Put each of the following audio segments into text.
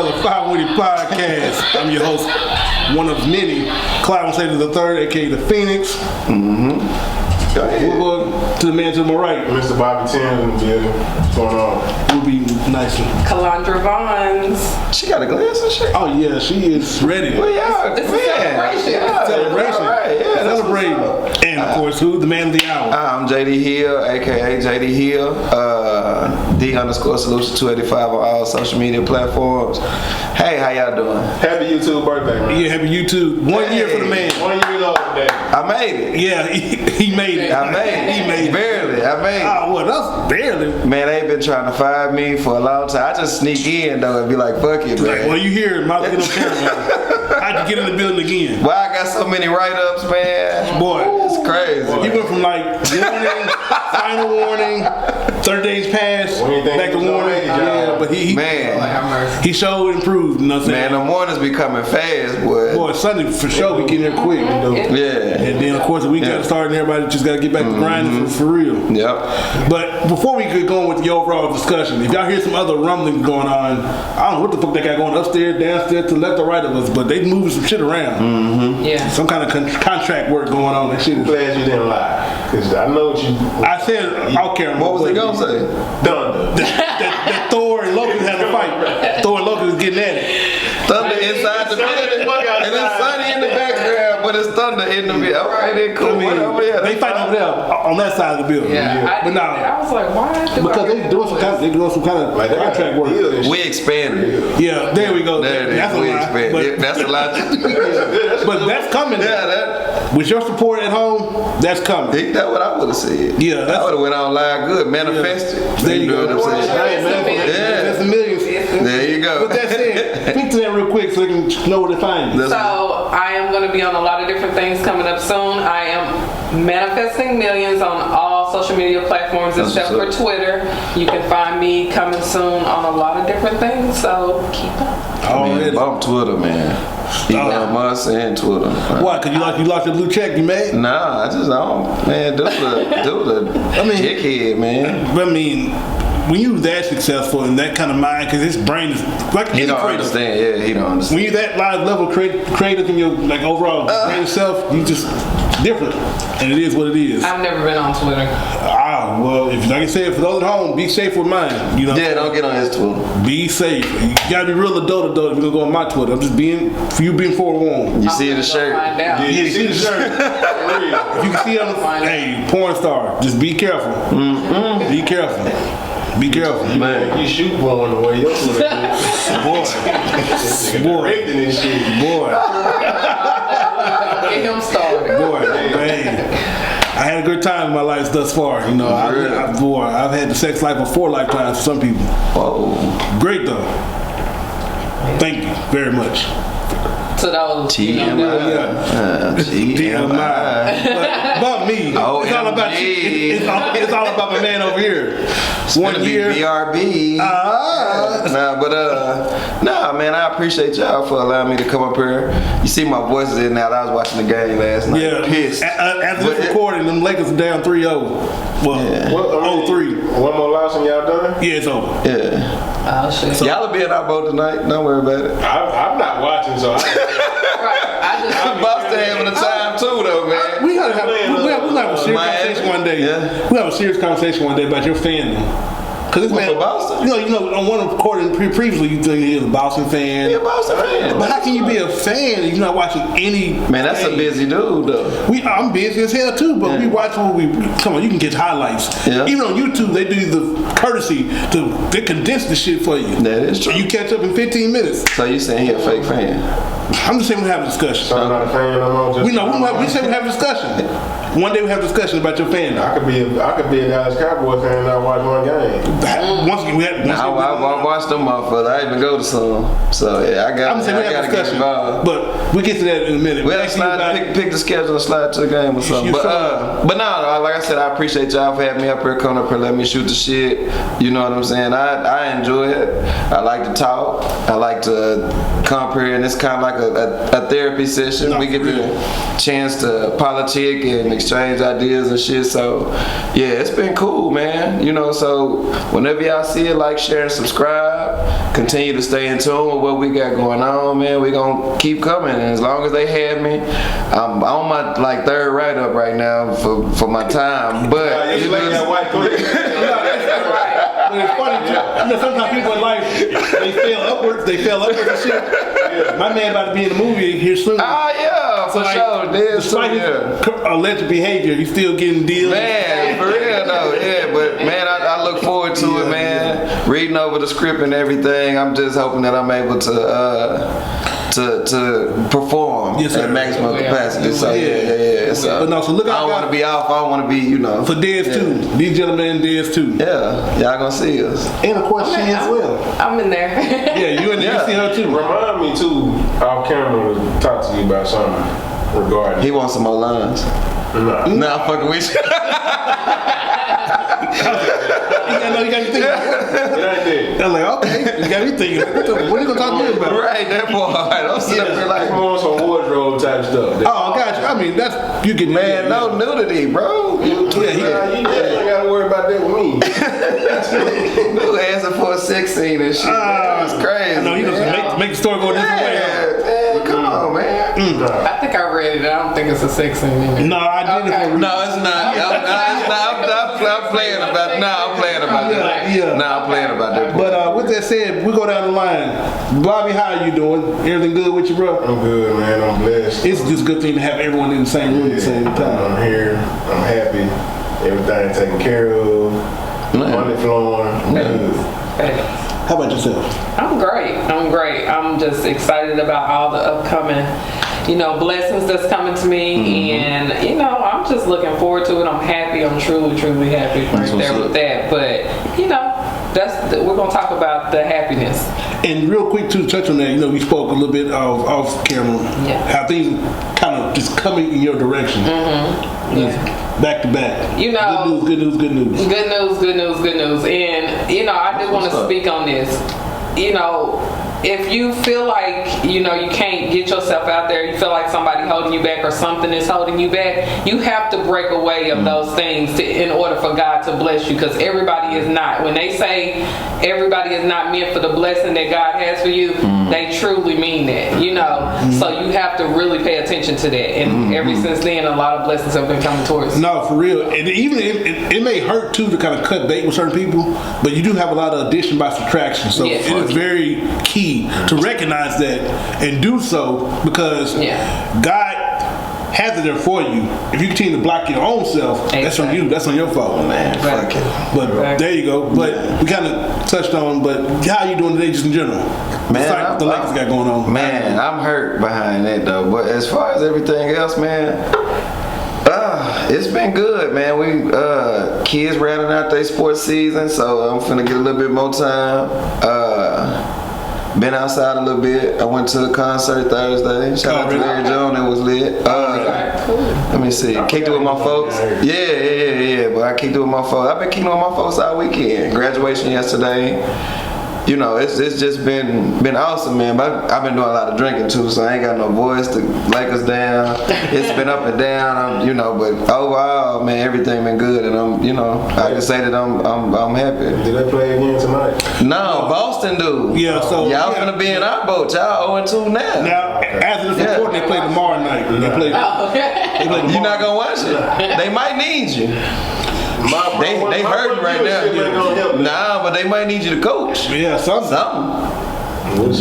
another Five Witty podcast. I'm your host, one of many, Clyde Slater the Third, aka the Phoenix. Go ahead. We'll go to the man to my right. Mr. Bobby Tim in the building. What's going on? We'll be nice. Calandra Vons. She got a glass and shit. Oh yeah, she is ready. Well, yeah, It's a man. celebration. Yeah, Celebration. Right, yeah, that's Celebrating. And of course, who? The man of the hour. I'm JD Hill, aka JD Hill, D_solution 285 on all social media platforms. Hey, how y'all doing? Happy YouTube birthday, man. Yeah, happy YouTube. 1 year for the man. 1 year old today. I made it. Yeah, he made it. I made it. He made it. Barely. I made it. Oh, well, that's barely. Man, they been trying to fire me for a long time. I just sneak in though and be like, fuck it, Like, man. well, you hear it, might get on camera. How'd you get in the building again? Why I got so many write-ups, man? Boy, It's crazy. he went from like warning, final warning, 30 days past, When you think back to he was gonna warning. make it, Yeah, y'all? but he Man, he showed improved. You know what I'm saying? man, the mornings be coming fast, boy. Boy, Sunday for sure we get here quick. Yeah. And then of course the weekend Yeah. starting, everybody just gotta get back to grinding for real. Yep. But before we get going with the overall discussion, if y'all hear some other rumbling going on, I don't know what the fuck they got going upstairs, downstairs, to left or right of us, but they moving some shit around. Yeah. Some kind of contract work going on. That shit I'm is. glad you didn't lie. Because I know what you. I said I'll carry him. What was they gonna say? Thunder. that Thor and Loki had a fight. Thor and Loki was getting at it. Thunder inside the building, and it's sunny in the background, but it's thunder in the building. All right, then cool. I mean, Whatever, yeah, they fighting over there on that side of the building. Yeah. But I now, was like, why? because they doing some kind of Like, they got contract work. deals and shit. we expanded. Yeah, there we go. There it is. That's a We lie. expanded. But, Yeah, that's a lot. but that's coming. Yeah, that. With your support at home, that's coming. Ain't that what I would have said? Yeah, that's- I would have went on live good, manifested. There you know go. what I'm saying? Hey, man, Yeah. that's the millions. There you go. But that said, speak to that real quick so they can know where to find you. That's- So I am going to be on a lot of different things coming up soon. I am manifesting millions on all social media platforms That's except what's for Twitter. You can find me coming soon on a lot of different things. So keep up. Already. Bump Twitter, man. Elon Musk and Twitter. Why? Cause you lost your blue check, you mad? Nah, I don't. Man, dude, I mean- dickhead, man. I mean, when you that successful and that kind of mind, because his brain is like He any don't creative. understand. Yeah, he don't understand. When you that live level creative in your like overall brain self, you just different, and it is what it is. I've never been on Twitter. Well, if like I said, for those at home, be safe with mine. You know, Yeah, don't get on his Twitter. be safe. You gotta be real adult if you're gonna go on my Twitter. I'm just being forewarned. You see the shirt. Find out. Yeah, you see the shirt. If you can see on the hey porn star, just be careful. Be careful. Be careful. Man, You shoot porn the way your Twitter is. Boy, Directing this shit. boy, Get him started. boy, man. I had a good time in my life thus far. You know, I've had the sex life of 4 lifetimes for some people. whoa. Great though. Thank you very much. To those, TMI. TMI. But me. Oh, It's all about you. It's all about my man over here. 1 year. BRB. Nah, man, I appreciate y'all for allowing me to come up here. You see my voice is in now. I was watching the game last night. Yeah. Pissed. After But this it- recording, them Lakers are down 3-0. Well, Yeah. 0-3. One more loss and y'all done? Yeah, it's over. Yeah. Oh shit. Y'all will be in our boat tonight. Don't worry about it. I'm not watching, so I. Right. I just. Boston having a time too, though, man. We gotta have we'll have a serious Miami. conversation one day. Yeah. We'll have a serious conversation one day about your fandom. Cause this What, man, for Boston? you know, on one recording previously, you think he was a Boston fan. Yeah, Boston fan. But how can you be a fan and you're not watching any? Man, that's a game? busy dude, though. I'm busy as hell too, but Yeah. we watch what we come on. You can get highlights. Yeah. Even on YouTube, they do the courtesy they condense the shit for you. That is true. You catch up in 15 minutes. So you saying he a fake fan? I'm just saying we have a discussion. So I'm not a fan no more. We say we have a discussion. One day we have a discussion about your fandom. I could be a Dallas Cowboy fan and not watch one game. Once we had, I watched them motherfuckers. I didn't even go to some. So yeah, I I'm saying we have a gotta get discussion, involved. but we get to that in a minute. We'll Actually, slide, pick the schedule and slide to the game or something. You But no, like I said, I appreciate y'all for having me up here, coming up here, let me shoot the shit. You know what I'm saying? I enjoy it. I like to talk. I like to come up here, and it's kind of like a therapy session. We get the chance to politic and exchange ideas and shit. So yeah, it's been cool, man. You know, so whenever y'all see it, like, share, and subscribe. Continue to stay in tune with what we got going on, man. We gonna keep coming, and as long as they have me, I'm on my like third write-up right now for my time. But You like that white clip. But it's funny too. You know, sometimes people in life they fail upwards and shit. My man about to be in the movie here soon. oh yeah, for sure. Despite his alleged behavior, he's still getting deals. Man, for real though, yeah. But man, I look forward to it, man. Reading over the script and everything. I'm just hoping that I'm able to perform at maximum capacity. So yeah. So, but no, so look out. I don't want to be off. I don't want to be, for Dez too. These gentlemen Dez too. Yeah, y'all gonna see us. And of course she as well. I'm in there. Yeah, you in there. You see her too. Remind me too, off camera, to talk to you about something regarding. He wants some more lines. Nah. Nah, I'm fucking with you. I know you got me thinking. It ain't that. I'm like, okay, you got me thinking. What are you gonna talk to me about? Right, that part. I'm sitting up there like, I'm on some wardrobe type stuff. Oh, gotcha. I mean, that's you get man, no nudity, bro. You ain't gotta worry about that with me. Dude asking for a sex scene and shit. That's crazy. I know you gonna make the story go a different way. Man, come on, man. I think I read it. I don't think it's a sex scene in it. No, I did it for No, it's not. I'm playing about it. I'm playing about that. Yeah. I'm playing about that. But with that said, we go down the line. Bobby, how you doing? Everything good with you, bro? I'm good, man. I'm blessed. It's just a good thing to have everyone in the same room at the same time. I'm here. I'm happy. Everything taken care of. Money flowing. Good. How about yourself? I'm great. I'm just excited about all the upcoming, blessings that's coming to me, and I'm just looking forward to it. I'm happy. I'm truly happy right there with that. But we're gonna talk about the happiness. And real quick too, to touch on that, we spoke a little bit off camera, how things kind of just coming in your direction, back to back. Good news. And I did want to speak on this. If you feel like you can't get yourself out there, you feel like somebody holding you back or something is holding you back, you have to break away of those things in order for God to bless you, because everybody is not. When they say everybody is not meant for the blessing that God has for you, they truly mean that, so you have to really pay attention to that, and ever since then a lot of blessings have been coming towards you. No, for real. And even it may hurt too to kind of cut bait with certain people, but you do have a lot of addition by subtraction, so it is very key to recognize that and do so, because God has it there for you. If you continue to block your own self, that's on you. That's on your fault, man. Fuck it. But there you go. But we kind of touched on. But how you doing today, just in general? Man, the Lakers got going on. Man, I'm hurt behind that though. But as far as everything else, man, it's been good, man. We kids rounding out their sports season, so I'm finna get a little bit more time. Been outside a little bit. I went to a concert Thursday. Shout out to Larry Jones. It was lit. Let me see. Kicked it with my folks. Yeah. But I kicked it with my folks. I've been kicking it with my folks all weekend. Graduation yesterday. It's just been awesome, man. But I've been doing a lot of drinking too, so I ain't got no voice to like us down. It's been up and down, but overall, man, everything been good, and I can say that I'm happy. Did they play again tonight? No, Boston do. Yeah, so y'all finna be in our boat. Y'all 0-2 now. Now, after this report, they play tomorrow night. They play. You're not gonna watch it. They might need you. They hurting right now. Nah, but they might need you to coach. Yeah, something.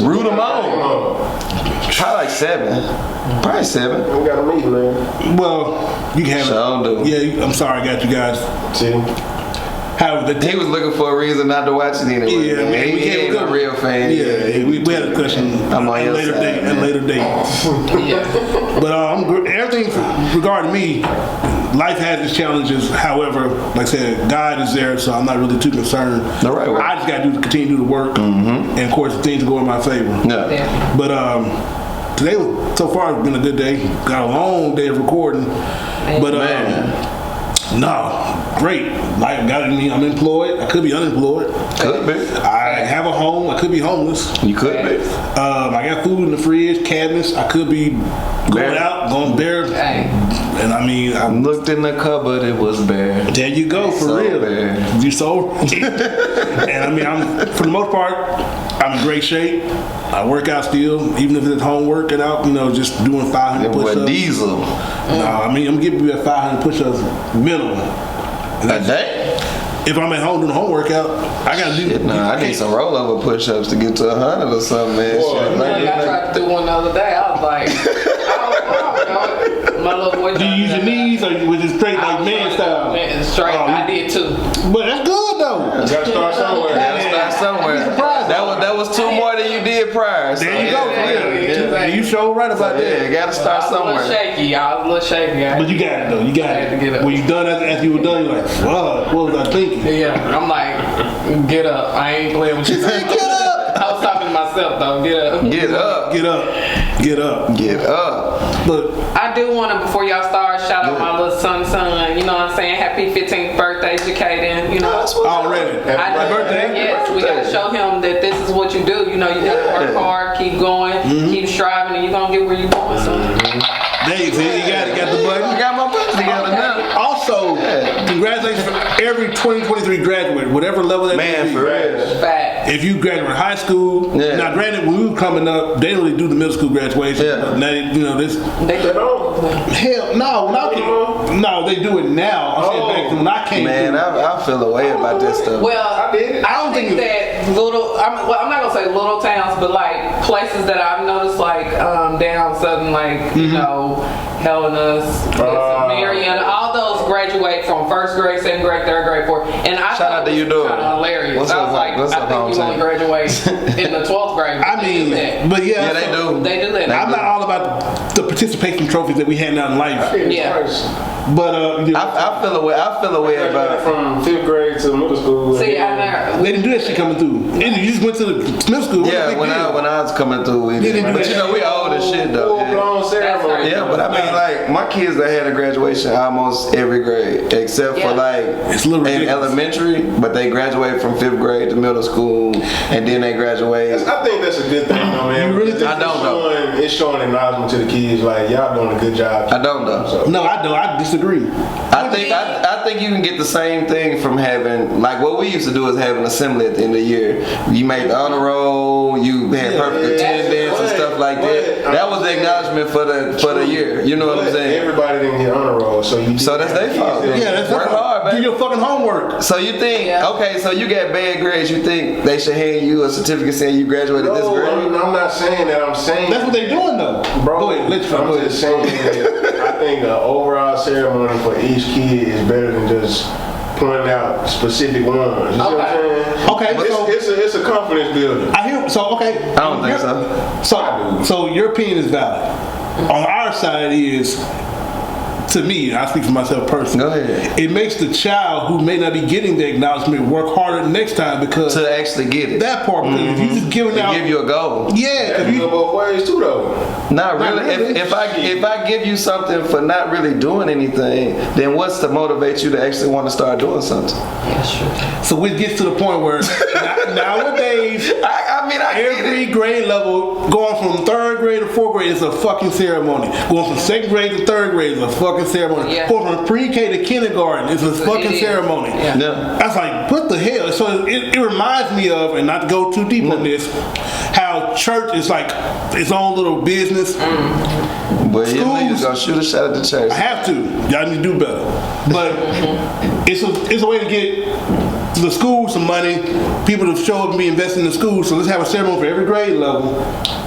Root them on. Probably like 7. Probably 7. We got a meeting, man. Well, you can have it. Yeah, I'm sorry, I got you guys. See? He was looking for a reason not to watch it anyway. Yeah, man. He ain't a real fan. Yeah, we had a question at a later date. But everything regarding me, life has its challenges. However, like I said, God is there, so I'm not really too concerned. The right way. I just got to continue to do the work, and of course, things go in my favor. Yeah. But today, so far, has been a good day. Got a long day of recording, but No, great. Like, I'm employed. I could be unemployed. Could be. I have a home. I could be homeless. You could be. I got food in the fridge, cabinets. I could be going out, going bare. And I mean, I Looked in the cupboard, it was bare. there you go, for So real. bare. You so right. And I mean, for the most part, I'm in great shape. I work out still, even if it's home working out, just doing 500 It was push-ups. diesel. No, I mean, I'm giving you at 500 push-ups minimum. And A day? if I'm at home doing a home workout, I gotta do. Shit, nah, I need some rollover push-ups to get to 100 or something, man. Boy, Shit, Like, I tried to do one the other day. I was like, I don't know. My little boy. Do you use your knees or was it straight like man style? Straight. Oh, I did too. But that's good though. You gotta start somewhere. Gotta start somewhere. That was two more than you did prior. So There you go. yeah. You sure right about Yeah, that. you gotta start I was a little somewhere. shaky. I was a little shaky. But you got it though. You got I had to get it. up. When you done after you were done, you're like, fuck, what was I thinking? Yeah, I'm like, get up. I ain't playing with you. Get up. I was talking to myself though. Get up. Get up. Get up. Get up. Get up. Look, I do want to, before y'all start, shout out my little son. You know what I'm saying? Happy 15th birthday, Jacaden. You know. already. I- birthday. Yes, we gotta show him that this is what you do. You know, you gotta work hard, keep going, keep striving, and you're gonna get where you're going. So. Dave, you got the button. I got my buttons together now. Also, congratulations for every 2023 graduate, whatever level that Man, may be. for real. Fact. If you graduate high school, Yeah. now granted, when we were coming up, they really do the middle school graduation. Yeah. But now, this They don't. hell no, when I came, no, they do it now. I'm saying back then when I came, Man, through, I feel a way about this stuff. Well, I did. I don't think that little. I'm not gonna say little towns, but like places that I've noticed, like down southern, like you know, Helena's, Marion, all those graduate from first grade, second grade, third grade, fourth. And I Shout out to you, dude. kind of hilarious. What's I up, was like, what's I up, think you hometown? only graduate in the 12th grade. but I they do mean, that. but Yeah, they do. They do that. I'm not all about the participation trophies that we had now in life, Yeah. but I feel a way. I feel a way about. From 5th grade to middle school. See, I never. they didn't do that shit coming through. You just went to the middle school. What a Yeah, big when deal. I was coming through, we They didn't do but that you know we old as shit though. Yeah. Full-blown ceremony. Yeah, but I mean, like my kids, they had a graduation almost every grade, except Yeah. for like It's a little in ridiculous. elementary. But they graduate from 5th grade to middle school, and then they graduate. I think that's a good thing, though, man. You really Because think- I don't know. It's showing acknowledgement to the kids, like y'all doing a good job. I don't know. So. No, I don't. I disagree. I think you can get the same thing from having like what we used to do is have an assembly at the end of the year. You made the honor roll, you had perfect attendance and stuff like that. That was the acknowledgement for the year. You know what I'm But saying? everybody didn't get honor roll, so you. So that's their fault. Yeah, that's Work hard, do man. your fucking homework. So you think Yeah. okay? So you got bad grades. You think they should hand you a certificate saying you graduated this No, grade? I'm not saying that. I'm saying That's what they doing though. Bro, Go ahead, let's I'm just saying that I think an overall ceremony for each kid is better than just pointing out specific ones. You see what I'm saying? Okay, so It's a confidence builder. I hear. So okay, I don't think so. So your opinion is valid. On our side is, to me, I speak for myself personally. Go ahead. It makes the child who may not be getting the acknowledgement work harder next time because To actually get it, that part. Because if you just giving they out, give you a goal. yeah, That if can you, go both ways too, though. Not really. really. If I give you something for not really doing anything, then what's to motivate you to actually want to start doing something? so it gets to the point where nowadays. I mean, I get Every it. grade level, going from 3rd grade to 4th grade is a fucking ceremony. Going from 2nd grade to 3rd grade is a fucking ceremony. Yeah. Going from pre-K to kindergarten is a fucking is. ceremony. Yeah. Yeah. I was like, what the hell? So it reminds me of, and not to go too deep on this, how church is like its own little business. But you Schools- niggas gonna shoot a shot at the church. I have to. Y'all need to do better. But it's a way to get the school some money, people to show up and be invested in the school. So let's have a ceremony for every grade level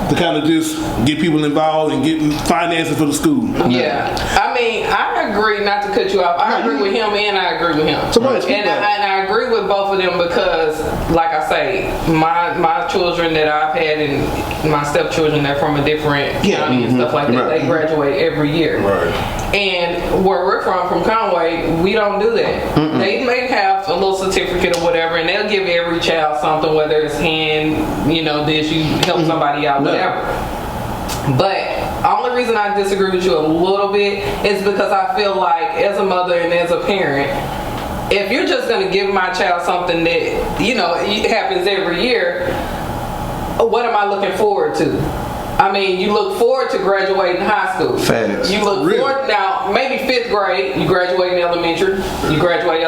to kind of just get people involved and get finances for the school. Yeah, I mean, I agree. Not to cut you off, I agree with him, and I agree with him. So go ahead, speak and back. I agree with both of them because, like I say, my children that I've had and my stepchildren that are from a different county and stuff like that, Right. they graduate every year. Right. And where we're from Conway, we don't do that. They may have a little certificate or whatever, and they'll give every child something, whether it's hand, this, you help somebody out, whatever. But only reason I disagree with you a little bit is because I feel like as a mother and as a parent, if you're just going to give my child something that, you know, it happens every year, what am I looking forward to? I mean, you look forward to graduating high school. Facts. You look forward now, maybe 5th grade, you graduate in elementary, you graduate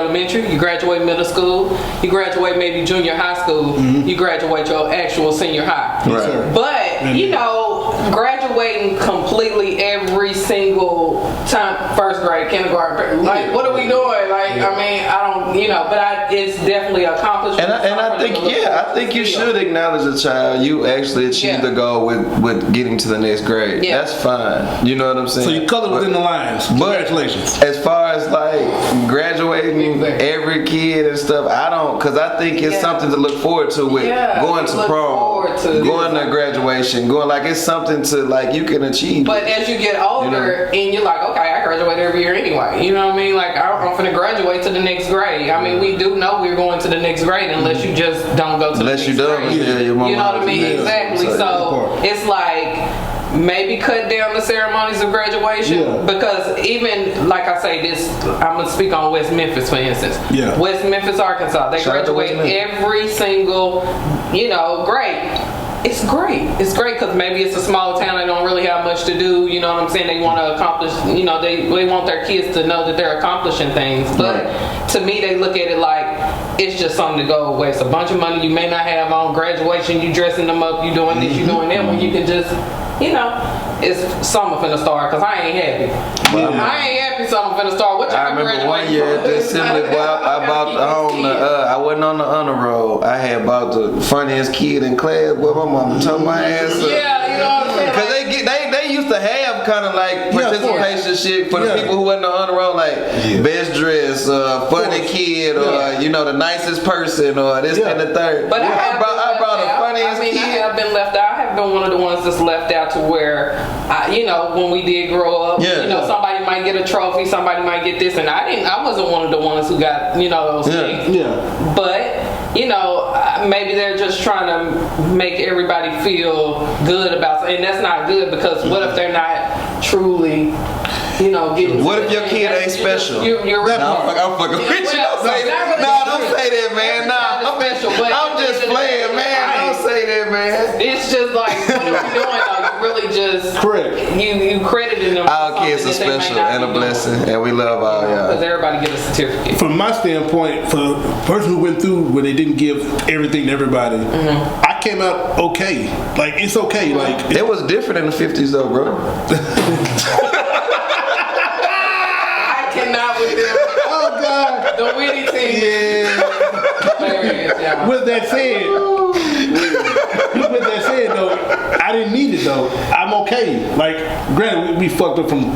middle school, you graduate maybe junior high school, you graduate your actual senior high. Right. But, you know, graduating completely every single time, 1st grade, kindergarten, like, what are we doing? Like, I mean, I don't, you know, but it's definitely accomplishment. And I think, I think you should acknowledge a child. You actually achieved the goal with getting to the next grade. Yeah. That's fine. You know what I'm saying? So you color within the lines. Congratulations. As far as like graduating every kid and stuff, I don't, because I think it's something to look forward to with going to prom, going to graduation, going like it's something to like you can achieve. But as you get older and you're like, okay, I graduate every year anyway. You know what I mean? Like I'm finna graduate to the next grade. I mean, we do know we're going to the next grade unless you just don't go to the next grade. You know what I mean? Exactly. So it's like maybe cut down the ceremonies of graduation because even like I say this, I'm gonna speak on West Memphis for instance. West Memphis, Arkansas, they graduate every single, you know, grade. It's great. It's great because maybe it's a small town. They don't really have much to do. You know what I'm saying? They want to accomplish, you know, they want their kids to know that they're accomplishing things. But to me, they look at it like it's just something to go away. It's a bunch of money you may not have on graduation. You dressing them up. You doing this. You doing that. When you can just, you know, it's summer finna start because I ain't happy. I ain't happy summer finna start. What y'all graduating? I remember one year at the assembly, I wasn't on the honor roll. I had about the funniest kid in class. Well, my mama told my ass up. Yeah, you know what I'm saying? Because they used to have kind of like participation shit for the people who wasn't on the honor roll, like best dress, funny kid, or you know the nicest person, or this and the third. But I brought the funniest kid. I have been left out. I have been one of the ones that's left out to where, you know, when we did grow up, you know, somebody might get a trophy, somebody might get this, and I wasn't one of the ones who got, you know, those things. Yeah. But, you know, maybe they're just trying to make everybody feel good about it, and that's not good because what if they're not truly, you know, getting. What if your kid ain't special? You're right. I'm fucking with you. Don't say that. No, don't say that, man. Nah, I'm just playing, man. Don't say that, man. It's just like, what are you doing though? You really just you crediting them. Our kids are special and a blessing, and we love all y'all. Because everybody get a certificate. From my standpoint, for the person who went through where they didn't give everything to everybody, I came out okay. Like it's okay. Like it was different in the 50s though, bro. I cannot with them. Oh God, the Witty team. Yeah. With that said, though, I didn't need it though. I'm okay. Like, granted, we fucked up from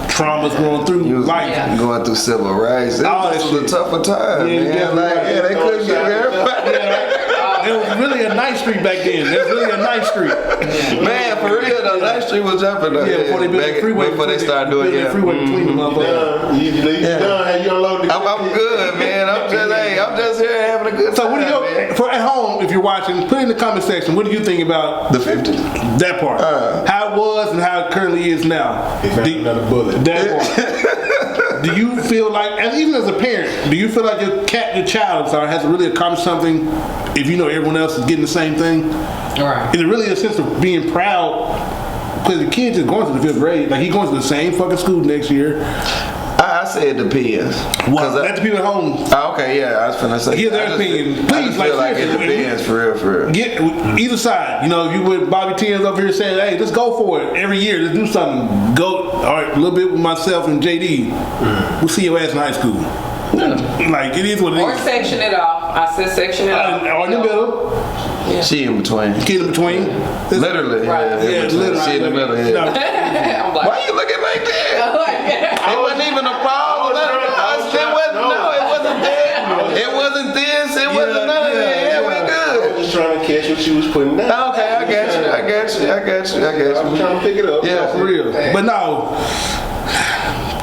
traumas going through life. Going through civil rights. This was a tougher time, man. They couldn't get everybody. It was really a nice street back then. It was really a nice street. Man, for real, the nice street was jumping up. Yeah, before they built the freeway. Before they started doing the freeway between them. You done? You unloaded? I'm good, man. I'm just here having a good time. So what do you, for at home, if you're watching, put in the comment section, what do you think about the 50s? That part. How it was and how it currently is now. Another bullet. That part. Do you feel like, even as a parent, do you feel like your child has really accomplished something if you know everyone else is getting the same thing? Right. Is it really a sense of being proud? Because the kid just going to the 5th grade. Like, he's going to the same fucking school next year. I say it depends. Well, let the people at home. Okay, yeah, I was finna say. Hear their opinion. Please, I feel like it depends, for real. Get either side. You know, if you with Bobby Tins up here saying, hey, let's go for it every year. Let's do something. Go, all right, a little bit with myself and JD. We'll see your ass in high school. Like, it is what it is. Or section it off. I said section it off. Or in the middle. Yeah. She in between. Kid in between. Literally. Right. Yeah, literally. She in the middle. Yeah. I'm like, why you looking like that? It wasn't even a problem. It wasn't that. It wasn't this. It wasn't none of that. Yeah, we good. I was just trying to catch what she was putting down. Okay, I got you. I was trying to pick it up. Yeah, for real. But no.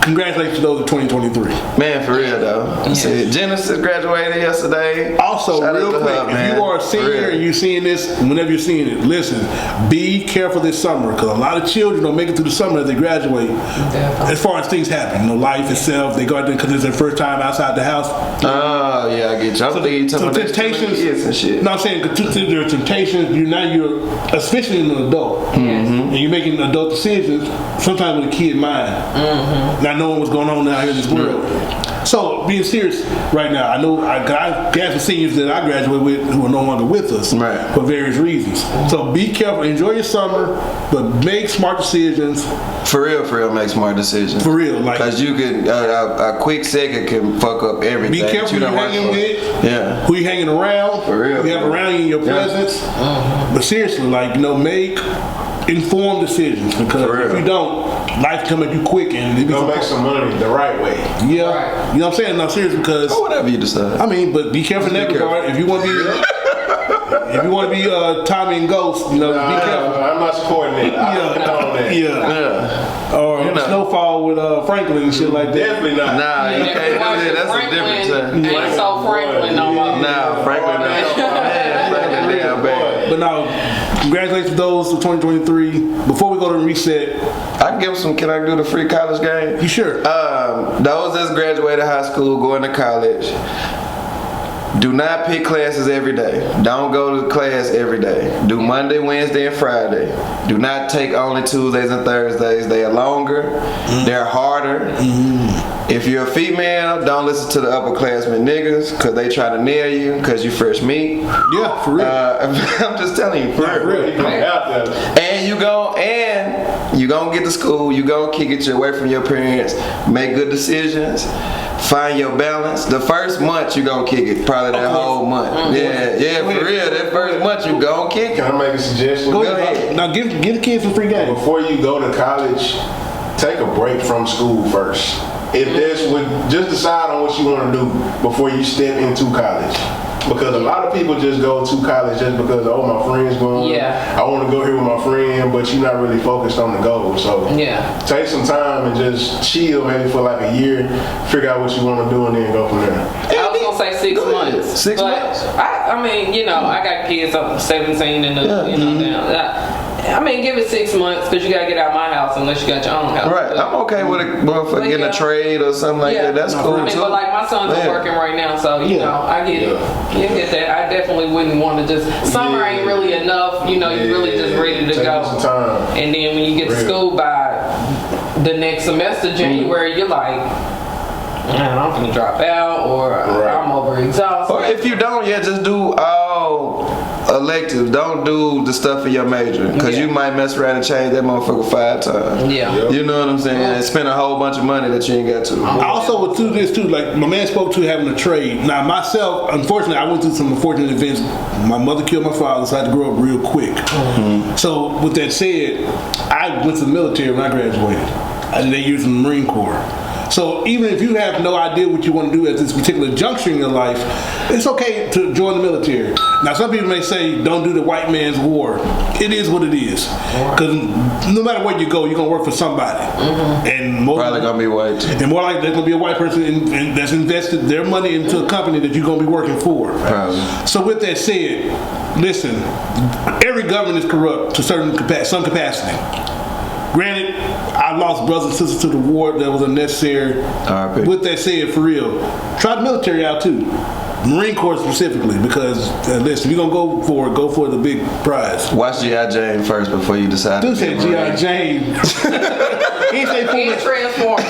congratulations to those in 2023. Man, for real though. See, Genesis graduated yesterday. Also, Shout real out to quick, her, man. if you are a For senior real. and you're seeing this, whenever you're seeing it, listen, be careful this summer because a lot of children don't make it through the summer as they graduate. As far as things happen, life itself, they go out there because it's their first time outside the house. Oh yeah, I get you. I'm thinking you talking about temptations, kids and shit. No, I'm saying there are temptations. You're especially an adult, and you're making adult decisions. Sometimes with a kid mind, not knowing what's going on out here in this world. So being serious right now, I know I got some seniors that I graduated with who are no longer with us Right. for various reasons. So be careful, enjoy your summer, but make smart decisions. For real, make smart decisions. For real, like Because you can a quick second can fuck up everything. be that careful you who done you're worked hanging for. with, Yeah. who you hanging around, For real. who you have around you in your presence. But seriously, make informed decisions because For real. if you don't, life come at you quick and it be Go make some money the right way. yeah. Right. You know what I'm saying? No, seriously, because Or whatever you decide. I mean, but be careful in that Be careful. regard. If you want to be, if you want to be Tommy and Ghost, be careful. I'm not supporting it. I don't condone that. Yeah. Yeah. Or know. Snowfall with Franklin and shit like that. Definitely not. Nah, you can't do that. That's a different time. Ain't so Franklin no more. Nah, Franklin, Franklin down bad. But now, congratulations to those of 2023. Before we go to the reset, I can give some. Can I do the free college game? you sure? Those that's graduated high school, going to college, do not pick classes every day. Don't go to class every day. Do Monday, Wednesday, and Friday. Do not take only Tuesdays and Thursdays. They are longer. They're harder. If you're a female, don't listen to the upperclassmen niggas because they try to nail you because you fresh meat. Yeah, for real. I'm just telling you, for real. He put it out there. And you gonna get to school, you gonna kick it away from your parents, make good decisions, find your balance. The first month you gonna kick it, probably that whole month. Yeah, for real. That first month you gonna kick it. Can I make a suggestion? Go ahead. Now give the kids some free game. Before you go to college, take a break from school first. If there's just decide on what you want to do before you step into college. Because a lot of people just go to college just because, oh, my friend's going. Yeah. I want to go here with my friend, but you're not really focused on the goal. So take some time and just chill maybe for like a year, figure out what you want to do, and then go from there. I was gonna say 6 months. 6 but months. I mean, I got kids up to 17 and down. I mean, give it 6 months because you gotta get out of my house unless you got your own house. Right, I'm okay with it, motherfucker getting a trade or something like that. That's cool I mean, too. but like my sons are working right now, so I get it. You get that. I definitely wouldn't want to just summer ain't really enough. You really just ready to Take go. some time. And then when you get to school by the next semester, January, you're like, man, I'm gonna drop out, or I'm overexhausted. Or if you don't, just do all electives. Don't do the stuff in your major because you might mess around and change that motherfucker 5 times. Yeah. You know what I'm saying? And spend a whole bunch of money that you ain't got to. I also would do this too, like my man spoke to having a trade. Now myself, unfortunately, I went through some unfortunate events. My mother killed my father, so I had to grow up real quick. So with that said, I went to the military when I graduated. They used the Marine Corps. So even if you have no idea what you want to do at this particular juncture in your life, it's okay to join the military. Now some people may say don't do the white man's war. It is what it is. Because no matter where you go, you're going to work for somebody. And most Probably gonna be white. And more like there's going to be a white person that's invested their money into a company that you're going to be working for. Probably. So with that said, listen, every government is corrupt to some capacity. Granted, I lost brothers and sisters to the war that was unnecessary. RIP. With that said, for real, try the military out too. Marine Corps specifically, because listen, if you're gonna go for the big prize. Watch G.I. Jane first before you decide. Dude to be said a G.I. Marine. Jane. He ain't say He transformed.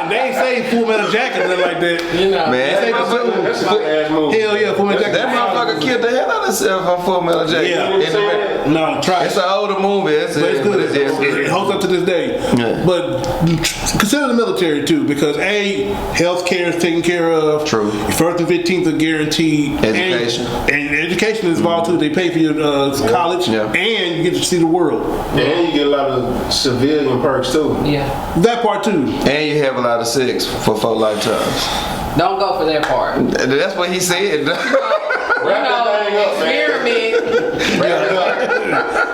They ain't say Full Metal Jacket or nothing like that. Man, They say That's my ass move. hell yeah, Full Metal Jacket. that motherfucker killed the hell out of himself on Full Metal Jacket. Yeah. No, try It's it. an older movie. It's But it's good. it's It holds up to this day. Yeah. But consider the military too, because health care is taken care of. True. Your first and 15th are guaranteed. Education. And education is involved too. They pay for your college, Yeah. and you get to see the world. And you get a lot of civilian perks too. Yeah. That part too. And you have a lot of sex for 4 lifetimes. Don't go for that part. That's what he said. experiment.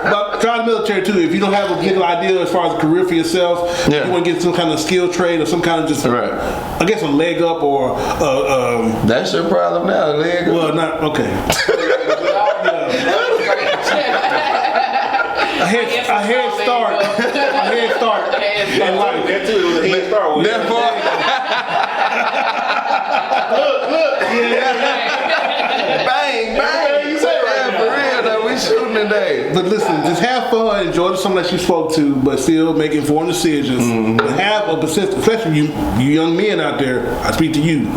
But try the military too. If you don't have a particular idea as far as a career for yourself, you want to get some kind of skill trade or some kind of just, I guess, a leg up or. That's your problem now, leg up. Well, not okay. A head start. In life. That too was a head start. Bang, bang. You say that for real though. We shooting today. But listen, just have fun, enjoy someone that you spoke to, but still make informed decisions. But have a persistent, especially you young men out there. I speak to you.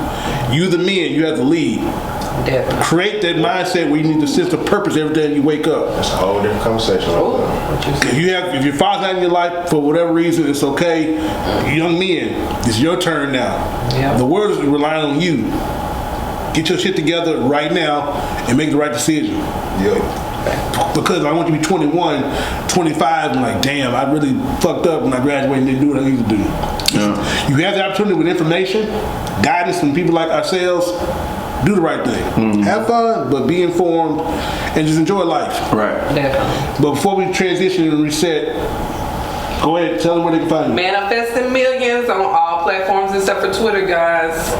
You the men, you have to lead. Definitely. Create that mindset where you need to sense of purpose every day you wake up. That's a whole different conversation. If your father's not in your life for whatever reason, it's okay. Young men, it's your turn now. Yep. The world is relying on you. Get your shit together right now and make the right decision. Because I want you to be 21, 25, and like, damn, I really fucked up when I graduated and didn't do what I need to do. You have the opportunity with information, guidance from people like ourselves. Do the right thing. Have fun, but be informed and just enjoy life. Right. Definitely. But before we transition and reset, go ahead, tell them where they can find you. Manifesting Millions on all platforms except for Twitter, guys.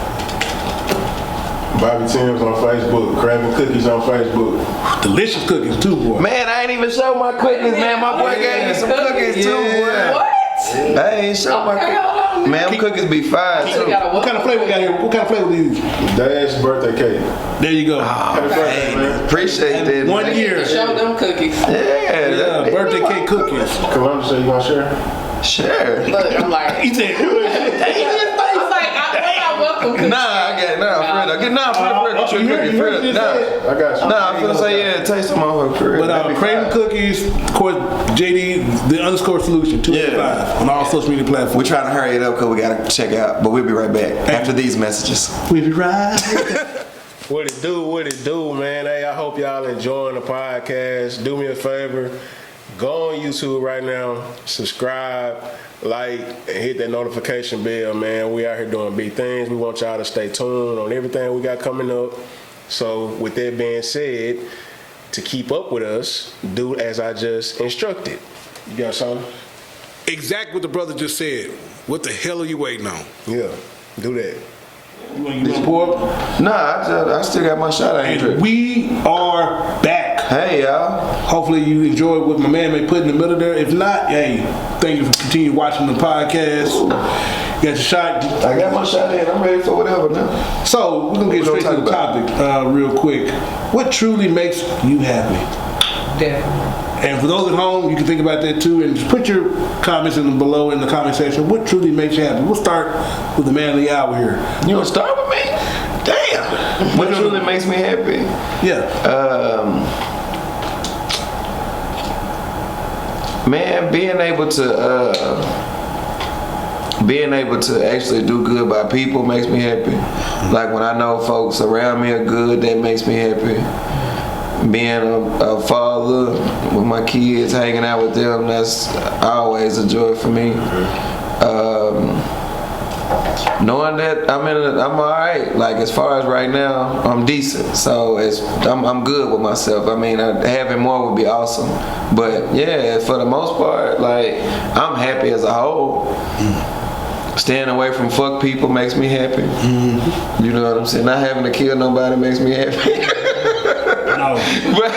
Bobby Tim's on Facebook, Crabbing Cookies on Facebook. Delicious cookies too, boy. Man, I ain't even show my cookies, man. My boy gave me some cookies too, boy. What? I ain't show my cookies. Man, them cookies be fire too. What kind of flavor we got here? What kind of flavor do you use? Dad's birthday cake. There you go. Happy birthday, man. Appreciate that. 1 year. Show them cookies. Yeah, birthday cake cookies. Columbus, say you want to share? Sure. Look, I'm like, He said, I'm like, I welcome cookies. Nah, I got Fred. I got you. Nah, I'm finna say taste them on her career. but Craving Cookies, of course, JD, the _ solution, 285 on all social media platforms. We're trying to hurry it up because we gotta check out, but we'll be right back after these messages. We'll be right. What it do, man. Hey, I hope y'all enjoying the podcast. Do me a favor. Go on YouTube right now, subscribe, like, and hit that notification bell, man. We out here doing big things. We want y'all to stay tuned on everything we got coming up. So with that being said, to keep up with us, do as I just instructed. You got something? Exactly what the brother just said. What the hell are you waiting on? Yeah, do that. You want to pour up? Nah, I still got my shot. I ain't And drink. we are back. Hey, y'all. Hopefully you enjoyed what my man may put in the middle there. If not, hey, thank you for continuing watching the podcast. You got your shot. I got my shot in. I'm ready for whatever now. So we're gonna get straight to the topic real quick. What truly makes you happy? Definitely. And for those at home, you can think about that too, and just put your comments below in the comment section. What truly makes you happy? We'll start with the man of the hour here. You wanna start with me? Damn. What truly makes me happy? Yeah. Man, being able to actually do good by people makes me happy. Like when I know folks around me are good, that makes me happy. Being a father with my kids, hanging out with them, that's always a joy for me. Knowing that I'm all right. Like as far as right now, I'm decent. So I'm good with myself. I mean, having more would be awesome. But yeah, for the most part, like I'm happy as a whole. Staying away from fuck people makes me happy. You know what I'm saying? Not having to kill nobody makes me happy. No. but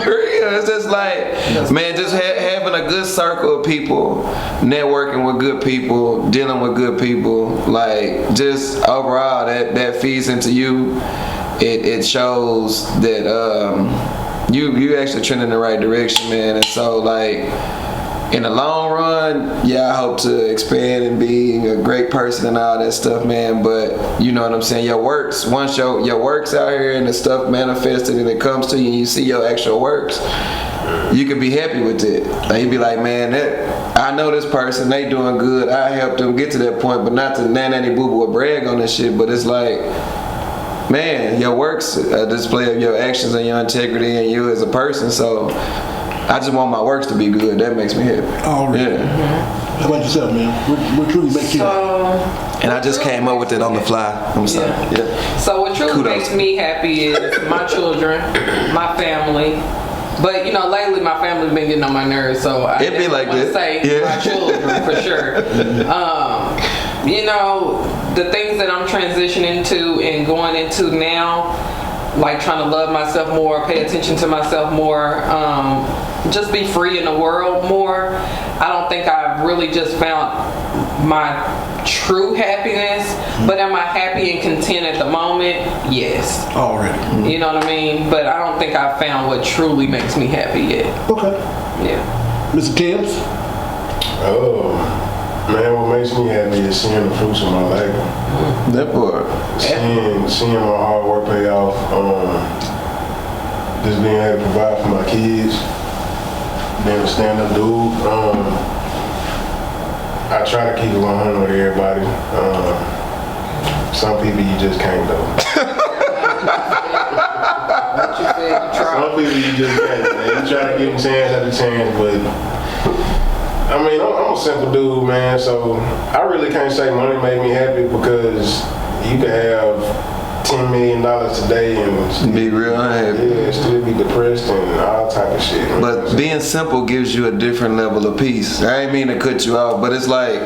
for real, it's just like, man, just having a good circle of people, networking with good people, dealing with good people, like just overall that feeds into you. It shows that you actually trending in the right direction, man. And so like in the long run, yeah, I hope to expand and be a great person and all that stuff, man. But you know what I'm saying? Once your works out here and the stuff manifested and it comes to you and you see your actual works, you can be happy with it. Like you be like, man, I know this person, they doing good. I helped them get to that point, but not to nanny boo boo or brag on this shit. But it's like, man, your works a display of your actions and your integrity and you as a person. So I just want my works to be good. That makes me happy. Already. Yeah. How about yourself, man? What truly makes you happy? And I just came up with it on the fly. I'm sorry. Yeah. So what truly Kudos. makes me happy is my children, my family. But you know, lately my family's been getting on my nerves, so I It be like want to that. say Yeah. my children for sure. You know, the things that I'm transitioning to and going into now, like trying to love myself more, pay attention to myself more, just be free in the world more. I don't think I've really just found my true happiness, but am I happy and content at the moment? Yes. Already. You know what I mean? But I don't think I've found what truly makes me happy yet. Okay. Yeah. Mr. Timms? Oh, man, what makes me happy is seeing the fruits of my labor. That part. Seeing my hard work pay off. Just being able to provide for my kids. Being a stand-up dude. I try to keep it 100 with everybody. Some people you just can't though. What you said, you try. Some people you just can't. Man. You try to give them chance after chance, but I mean, I'm a simple dude, man. So I really can't say money made me happy because you can have $10 million today and Be real unhappy. yeah, still be depressed and all type of shit. Man. But being simple gives you a different level of peace. I ain't mean to cut you off, but it's like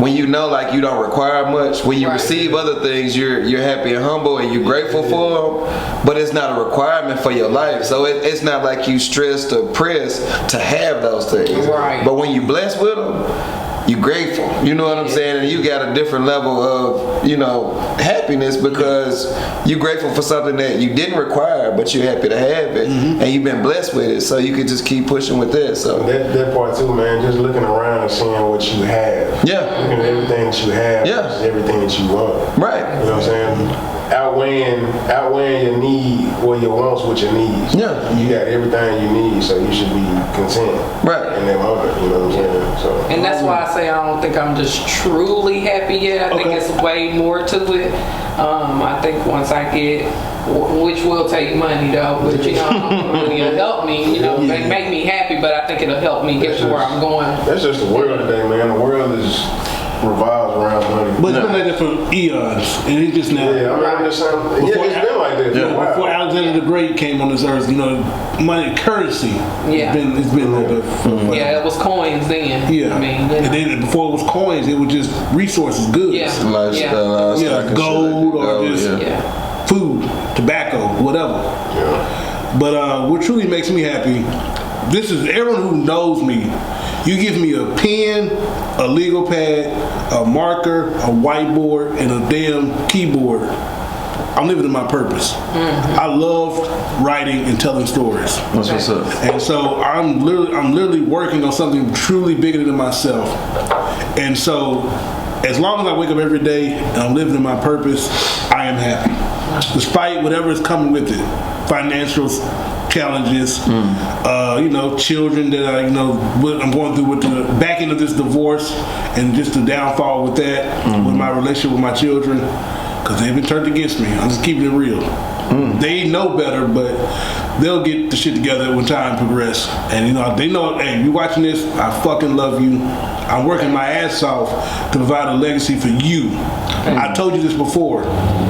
when you know like you don't require much, when you Right. receive other things, you're happy and humble and you're grateful for them, but it's not a requirement for your life. So it's not like you stressed or pressed to have those things. Right. But when you blessed with them, you grateful. You know what I'm saying? And you got a different level of, you know, happiness because you're grateful for something that you didn't require, but you're happy to have it, and you've been blessed with it. So you could just keep pushing with that. So That part too, man. Just looking around and seeing what you have. yeah, Looking at everything that you have. Yeah. Versus everything that you want. right. You know what I'm saying? Outweighing your need or your wants with your needs. Yeah. You got everything you need, so you should be content. Right. In that moment, you know what I'm saying? So. And that's why I say I don't think I'm just truly happy yet. I think Okay. it's way more to it. I think once I get, which will take money though, but you know, it'll help me, you know, make me happy, but I think it'll help me get to where I'm going. That's just the world today, man. The world revolves around money. But it's been like that for eons, and it's just now. yeah, I'm just saying. Yeah, it's been like that for a while. Before Alexander the Great came on this earth, you know, money, currency, Yeah. it's been like that for a while. Yeah, it was coins then. Yeah. I mean, you And know. then before it was coins, it was just resources, goods. Yeah. Lifestyle, Yeah, stock and gold shit like or that. just- Yeah. Food, tobacco, whatever. Yeah. But what truly makes me happy, this is everyone who knows me. You give me a pen, a legal pad, a marker, a whiteboard, and a damn keyboard. I'm living in my purpose. I love writing and telling stories. That's what's up. And so I'm literally working on something truly bigger than myself. And so as long as I wake up every day and I'm living in my purpose, I am happy. Despite whatever is coming with it. Financial challenges, you know, children that I'm going through with the back end of this divorce and just the downfall with that, with my relationship with my children, because they've been turned against me. I'm just keeping it real. They know better, but they'll get the shit together when time progresses. And you know, they know, hey, you watching this, I fucking love you. I'm working my ass off to provide a legacy for you. I told you this before.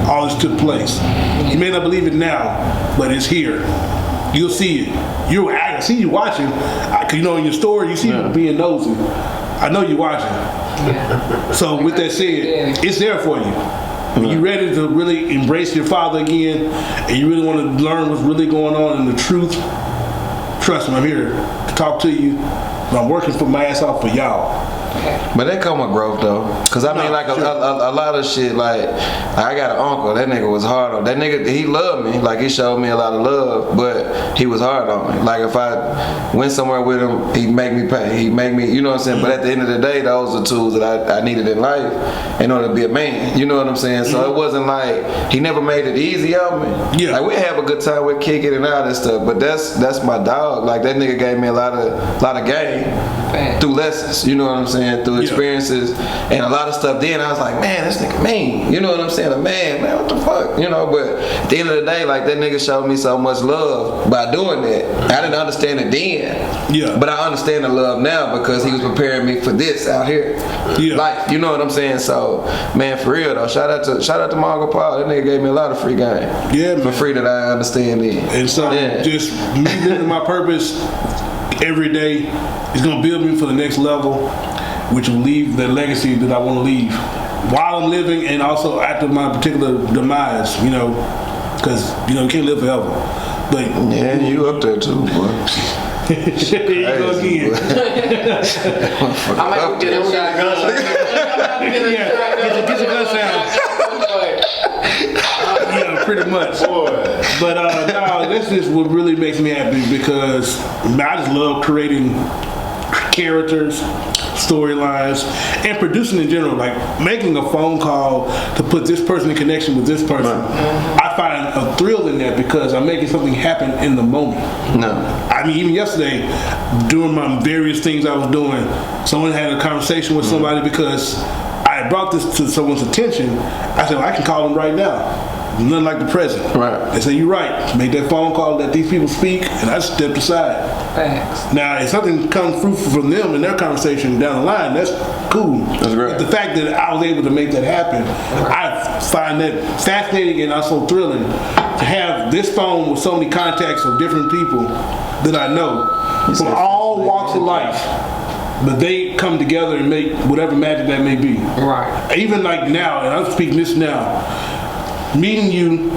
All this took place. You may not believe it now, but it's here. You'll see it. I see you watching. Cause you know in your story, you see me being nosy. I know you watching. So with that said, it's there for you. When you're ready to really embrace your father again, and you really want to learn what's really going on and the truth, trust me, I'm here to talk to you. But I'm working for my ass off for y'all. But that come with growth though, cause I mean like a lot of shit. Like I got an uncle. That nigga was hard on. That nigga, he loved me. Like he showed me a lot of love, but he was hard on me. Like if I went somewhere with him, he'd make me pay. He'd make me, you know what I'm saying. But at the end of the day, those are tools that I needed in life in order to be a man. You know what I'm saying. So it wasn't like he never made it easy on me. Yeah. Like we have a good time with kicking and all that stuff. But that's my dog. Like that nigga gave me a lot of game through lessons. You know what I'm saying. saying, through experiences and a lot of stuff. Then I was like, man, this nigga mean. You know what I'm saying? A man, what the fuck? You know, but at the end of the day, like, that nigga showed me so much love by doing that. I didn't understand it then. Yeah. But I understand the love now because he was preparing me for this out here. Yeah. Life, you know what I'm saying? So, man, for real though, shout out to my Uncle Paul. That nigga gave me a lot of free game. Yeah, For man. free that I understand it. And so just me living my purpose every day is gonna build me for the next level, which will leave the legacy that I want to leave while I'm living and also after my particular demise, you know, because, you know, you can't live forever. But Yeah, you up there too, boy. there you go again. I might get a shotgun. Yeah, get your gun sound. Yeah, pretty much. But no, this is what really makes me happy because I just love creating characters, storylines, and producing in general. Like making a phone call to put this person in connection with this person. I find a thrill in that because I'm making something happen in the moment. No. I mean, even yesterday, doing my various things I was doing, someone had a conversation with somebody because I brought this to someone's attention. I said, well, I can call them right now. Nothing like the present. Right. They say, you're right. Make that phone call, let these people speak, and I stepped aside. Facts. Now, if something comes fruitful from them in their conversation down the line, that's cool. That's great. But the fact that I was able to make that happen, I find that fascinating and also thrilling to have this phone with so many contacts of different people that I know from all walks of life. But they come together and make whatever magic that may be. Right. Even like now, and I'm speaking this now, meeting you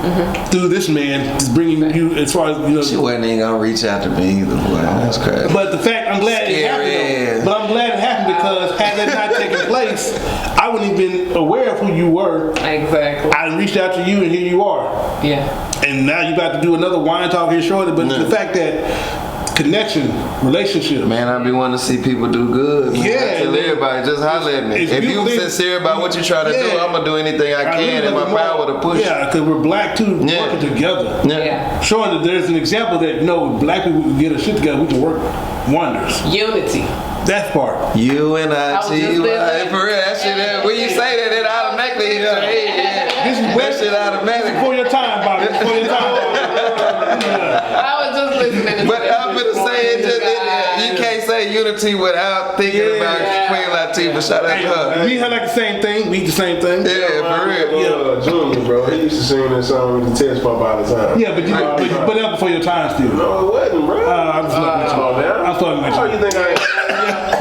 through this man is bringing you as far as, you know. She wasn't even gonna reach out to me either, boy. That's crazy. But the fact, I'm glad it happened. But I'm glad it happened because had that not taken place, I wouldn't have been aware of who you were. Exactly. I reached out to you and here you are. Yeah. And now you about to do another wine talk here shortly. But the fact that connection, relationship. Man, I be wanting to see people do good. Man. Yeah, I tell man. everybody, just holler at me. It's If you beautiful. sincere about what you try to do, Yeah. I'm gonna do anything I can really in my love the power to push. Yeah, because we're black too, Yeah. working together. Yeah. Showing that there's an example that, you know, black people can get a shit together, we can work wonders. Unity. That part. You and I, was just T.Y. listening. For real, that shit, when you say that, it automatically hits your head. This is That shit automatic. before your time, Bobby. Before your time, Bobby. I was just listening to But I'm gonna say it just, you can't say unity without thinking about Queen Latifah. Shout out to her. We had like the same thing. We eat the same thing. Yeah, for real. Junior, bro, he used to sing that song with the test pump all the time. Yeah, but that was before your time still. No, it wasn't, bro. I'm just fucking with Come on, you. man. I'm fucking with Oh, you. you think I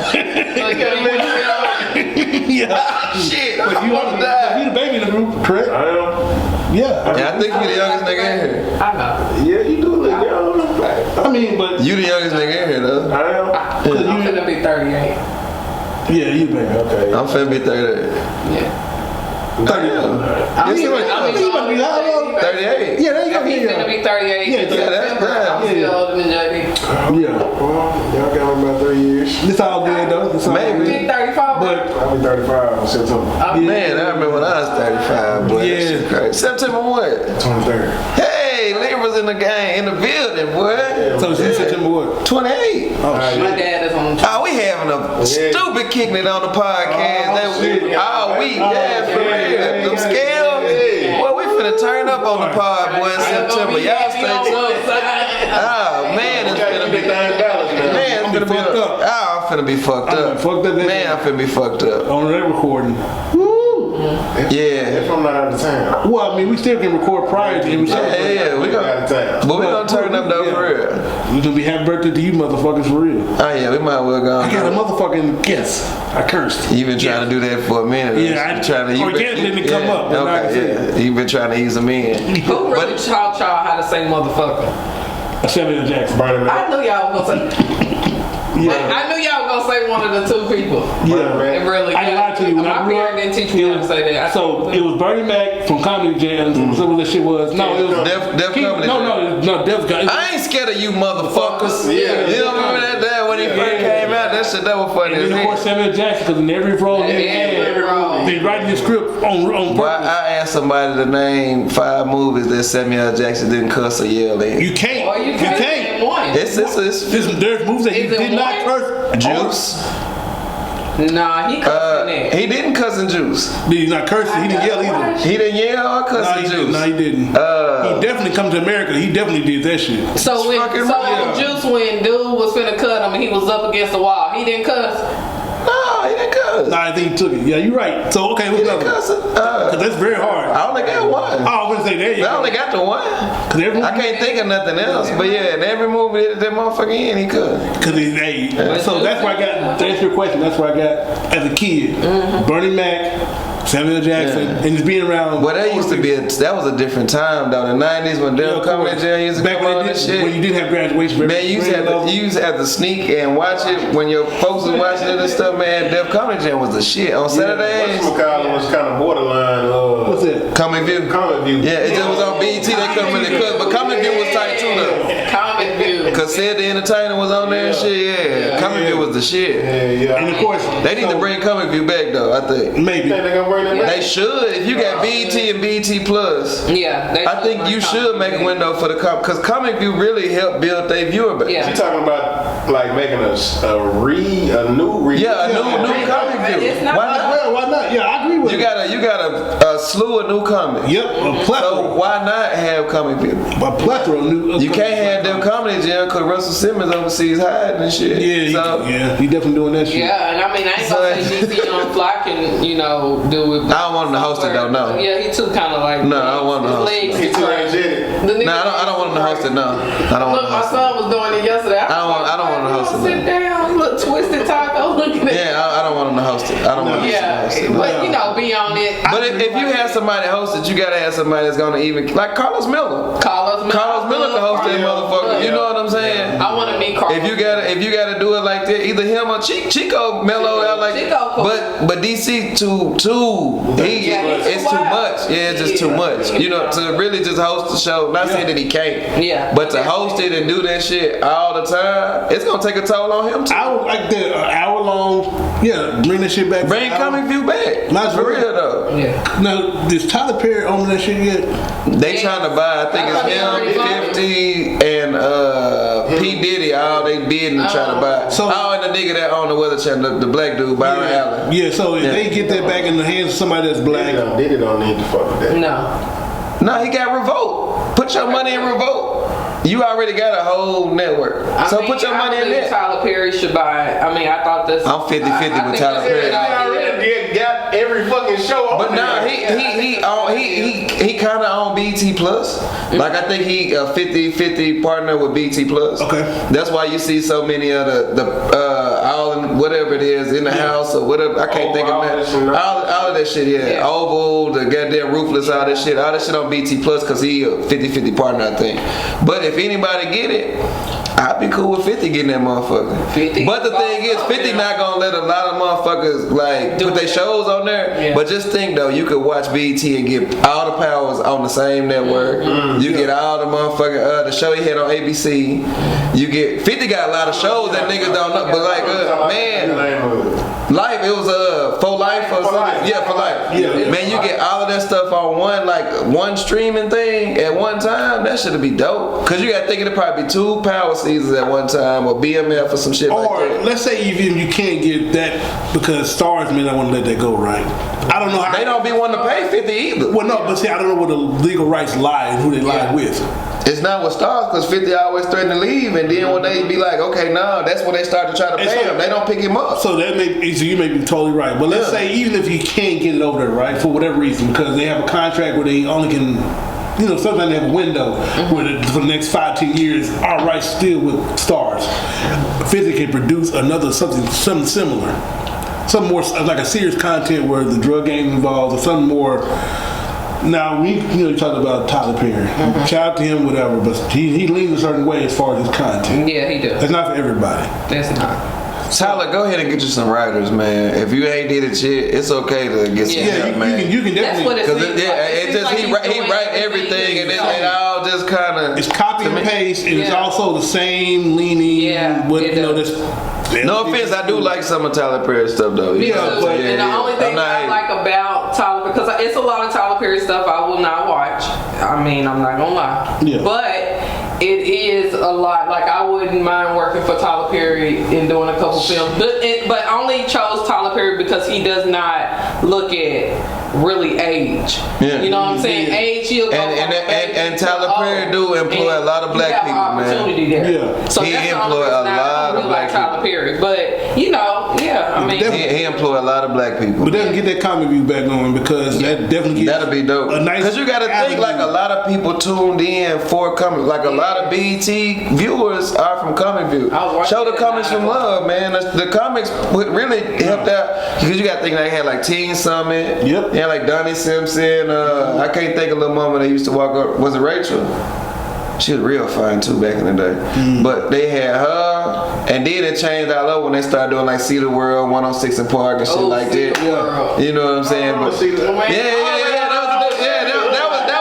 Yeah. Shit, But you are you the baby in the group, correct? I am. Yeah. Yeah, I think you the youngest nigga in here. I know. Yeah, you do look young. I mean, but You the youngest nigga in here, though. I am. I'm gonna be 38. yeah, you baby. Okay. I'm finna be 30. Yeah. 30. I mean, You about to be how old? 38. Yeah, there you go. He's gonna be 38. Yeah, in that's September. right. I'm still older than JD. Yeah. Well, y'all got me about 3 years. It's all good though. It's all Maybe. good. Big 35. But I'll be 35 in September. Man, I remember when I was 35, boy. Yeah. That shit crazy. September what? 23rd. Hey, Libra's in the game, in the building, boy. so it's September what? 28. Oh My shit. dad is on. Oh, we having a stupid kicking it on the podcast. shit. All week, yeah, for real. Them scales. Well, we finna turn up on the pod, boy, in September. Y'all stay tuned. Oh, man, it's finna be Man, I'm it's finna be fucked up. Oh, I'm finna be fucked I'm up. fucked up, Man, I'm finna be fucked up. On that recording. Yeah. If I'm not out of town. Well, I mean, we still can record prior to him. Yeah, we Out gonna, of town. but we gonna turn up though for real. We gonna be happy birthday to you motherfuckers for real. Oh yeah, we might as well go. I got a motherfucking guess. I cursed. You been trying to do that for a minute. Yeah, I trying to. you been- organically didn't come up, but now I Okay, can yeah. You been trying to ease them in. Who really taught y'all how to say motherfucker? Samuel Jackson. Burning I Man. knew y'all was gonna say. Yeah. I knew y'all was gonna say one of the two people. Yeah. It really. I can lie to you. When I My grew up, parents didn't teach me how to say that. So it was Bernie Mac from Comedy Jam. So what that shit was? No, it was Def Comedy Jam. No, Def Comedy. I ain't scared of you motherfuckers. Yeah. You don't remember that day when he first came out? That shit that was funny And as then of course hell. Samuel Jackson, because in every role he Every role. had, they writing the script on Boy, purpose. I asked somebody to name 5 movies that Samuel Jackson didn't cuss or yell in. You can't. Or you can't name one. It's There's movies that he Is it did not one? curse. Juice. Nah, he cussing it. He didn't cuss in Juice. He's not cursing. He didn't yell either. He didn't yell or cuss in Juice. No, he didn't. He definitely come to America. He definitely did that shit. So when Juice, when dude was finna cut him and he was up against the wall, he didn't cuss. No, he didn't cuss. Nah, I think he took it. Yeah, you're right. So okay, what's another? Because that's very hard. I only got one. I was gonna say there you I go. only got the one. I can't think of nothing else. But yeah, in every movie that motherfucker in, he could. Because so that's where I got, to answer your question, that's where I got as a kid. Bernie Mac, Samuel Jackson, and just being around. Well, that used to be, that was a different time though. The 90s when Dale coming in jail used to come on and shit. When you didn't have graduation. Man, you used to have to sneak and watch it when your folks was watching it and stuff, man. Def Comedy Jam was the shit. On Saturdays. McCollum was kind of borderline. What's that? Comic View. Comic View. Yeah, it just was on BET. They couldn't really cut, but Comic View was tight too though. Comic View. Cause Sid the Entertainer was on there and shit. Yeah, Comic View was the shit. Yeah. And of course, They need to bring Comic View back though. I think. maybe. Think they gonna bring that back? They should. If you got BET and BET Plus, Yeah, I think you should make a window for the because Comic View really helped build their viewer base. Yeah. You talking about like making a new Yeah, a new Comic View. It's not Why not? Well, why not? Yeah, I agree with You got a slew of new comics. Yep, a plethora. So why not have Comic View? A plethora of new. You can't have them Comedy Jam because Russell Simmons overseas hiding and shit. Yeah, he definitely doing that shit. Yeah, and I mean, I ain't gonna say DC Young Fly can, do it. I don't want him to host it though, no. Yeah, he too kind of like. No, I don't want him to host it. He's too energetic. No, I don't want him to host it. No, I don't want Look, him to my host it. son was doing it yesterday. I don't want to host it. Sit down, look, twisted taco, look at it. Yeah, I don't want him to host it. I don't want him to host it. But be on it. But if you have somebody host it, you gotta have somebody that's gonna even like Carlos Miller. Carlos Miller can host that motherfucker. You know what I'm saying? I want to meet Carlos. If you gotta do it like that, either him or Chico mellowed out like that. But DC too it's too much. Yeah, it's just too much. To really just host the show. Not saying that he can't. Yeah. But to host it and do that shit all the time, it's gonna take a toll on him too. I would like that hour long. Yeah, bring that shit back. Bring Comic View back. Not for real though. Yeah. Now, is Tyler Perry on that shit yet? They trying to buy. I think it's him, 50, and P Diddy. All they bidding and trying to buy. So, and the nigga that on the Weather Channel, the black dude, Byron Allen. Yeah. So if they get that back in the hands of somebody that's black, Diddy don't need to fuck with that. No. He got Revolt. Put your money in Revolt. You already got a whole network. Put your money in there. Kind Perry should buy. I thought this. I'm 50-50 with Tyler Perry. He already got every fucking show on. But nah, he kind of on BT Plus. Like I think he a 50-50 partner with BT Plus. Okay. That's why you see so many of the all in whatever it is in the house or whatever. I can't think of that. All of that shit. Yeah. Oval, the goddamn Ruthless, all that shit on BT Plus because he a 50-50 partner, I think. But if anybody get it, I'd be cool with 50 getting that motherfucker. 50. But the thing is, 50 not gonna let a lot of motherfuckers like put their shows on there. Yeah. But just think though, you could watch BET and get all the powers on the same network. You get all the motherfucking the show he had on ABC. You get 50 got a lot of shows that niggas don't know. But like man, Life, it was For Life or something. Yeah, For Life. Yeah. Man, you get all of that stuff on one streaming thing at one time. That should be dope. Cause you gotta think it'd probably be 2 power seasons at one time or BMF or some shit like that. Or let's say even you can't get that because Stars may not want to let that go, right? I don't know how they don't be wanting to pay 50 either. Well, no, but see, I don't know where the legal rights lie and who they lie with. It's not with Stars because 50 always threaten to leave, and then when they be like, okay, nah, that's when they start to try to pay him. They don't pick him up. So you may be totally right. But let's say even if you can't get it over there, right, for whatever reason, because they have a contract where they only can, sometimes they have a window where for the next 5-10 years, our rights still with Stars. 50 can produce something similar. Something more like a serious content where the drug game involved or something more. Now you talk about Tyler Perry. Shout out to him, whatever, but he leans a certain way as far as his content. Yeah, he does. That's not for everybody. That's not. Tyler, go ahead and get you some writers, man. If you ain't did it yet, it's okay to get some help, man. You can definitely. That's what he write everything, and it all just kind of. It's copy and paste, and it's also the same leaning. Yeah, no offense, I do like some of Tyler Perry's stuff though. And the only thing I like about Tyler, because it's a lot of Tyler Perry stuff I will not watch. I mean, I'm not gonna lie. Yeah. But it is a lot. Like, I wouldn't mind working for Tyler Perry and doing a couple films, but only chose Tyler Perry because he does not look at really age. Yeah. You know what I'm saying? Yeah. Age, he'll go And Tyler Perry do employ a lot of black people, man. Opportunity there. Yeah. So He that's the employ only reason a I lot don't of really like black Tyler Perry. But you know, yeah, I mean, He employ a lot of black people. But that'll get that comic view back going because that definitely gets That'll be dope. a nice Because you got to think, like, a lot of people tuned in for comic. Like, a lot of BET viewers are from Comic View. I was watching Show the that comics some live. love, man. The comics would really helped out. Because you got to think, they had, like, Teen Summit. Yep. They had, like, Donnie Simpson. I can't think of little mama that used to walk up. Was it Rachel? She was real fine too back in the day. But they had her, and then it changed all over when they started doing like See the World, 106 and Park and shit like See that. the World. You know what I'm saying? But See the- that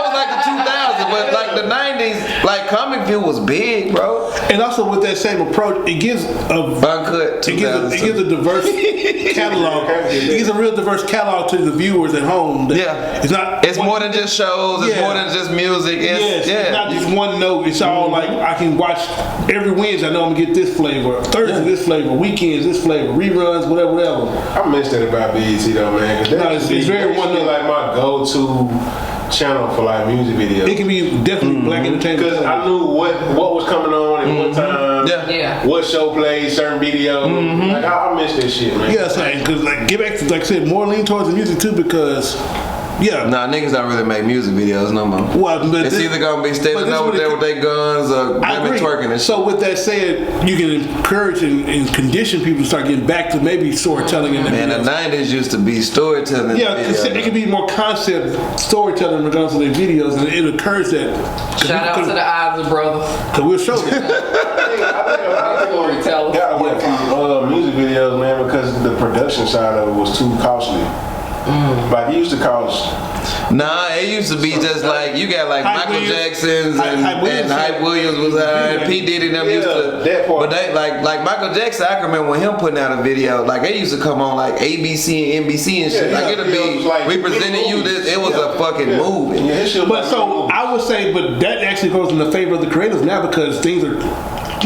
was like the 2000s. But like the 90s, like Comic View was big, bro. And also with that same approach, it gives Uncut. it gives a diverse catalog. It gives a real diverse catalog to the viewers at home. That Yeah. it's not. It's more than just shows. It's Yeah. more than just music. Yes, Yeah. it's not just one note. It's all like I can watch every Wednesday. I know I'm gonna get this flavor. Thursday this flavor. Weekends this flavor. Reruns, whatever. I missed that about BET though, man. 'Cause that No, used to it's be- very that used to be one- like my go-to channel for like music videos. It can be definitely black entertainment. Because I knew what was coming on at what time. Yeah. yeah. What show played certain video. Like I miss that shit, man. Yeah, saying because like get back to like I said, more lean towards the music too because Nah, niggas don't really make music videos no more. well, but It's this- either gonna be but standing this over what it there could- with their guns or I women agree. twerking and shit. So with that said, you can encourage and condition people to start getting back to maybe storytelling in the Man, the videos. 90s used to be storytelling. Yeah, because it can be more concept storytelling in regards to their videos, and it occurs that. Shout out to the Isley brothers. Because we'll show them. I think a lot of people Storytellers. got away from music videos, man, because the production side of it was too costly. Like it used to cost. Nah, it used to be just like you got like Hype Michael Williams. Jackson's and Hype Williams. Hype Williams was high. P Diddy them Yeah, used to. that part. But they like Michael Jackson. I can remember when him putting out a video. Like they used to come on like ABC and NBC and shit. Yeah, like yeah. it'll It be was like we presented you this. It was a fucking movie. Yeah, his shit was But like so I would say, but that actually goes in the favor of the creators now because things are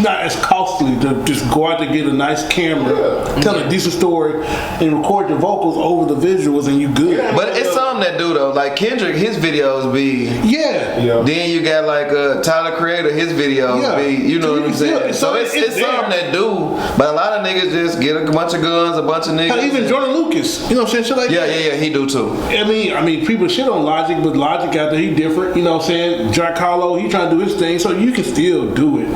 not as costly to just go out to get a nice camera, tell a decent story, and record your vocals over the visuals, and you good. But it's some that do though. Like Kendrick, his videos be. Yeah. Yeah. Then you got like Tyler Creator, his videos Yeah. be, you know So what you I'm can saying? feel it. So So it's it's some there. that do, but a lot of niggas just get a bunch of guns, a bunch of niggas. Hell, even Jordan Lucas, you know what I'm saying? Shit like Yeah, that. he do too. I mean, people shit on Logic, but Logic out there, he different. You know what I'm saying? Jack Harlow, he trying to do his thing, so you can still do it.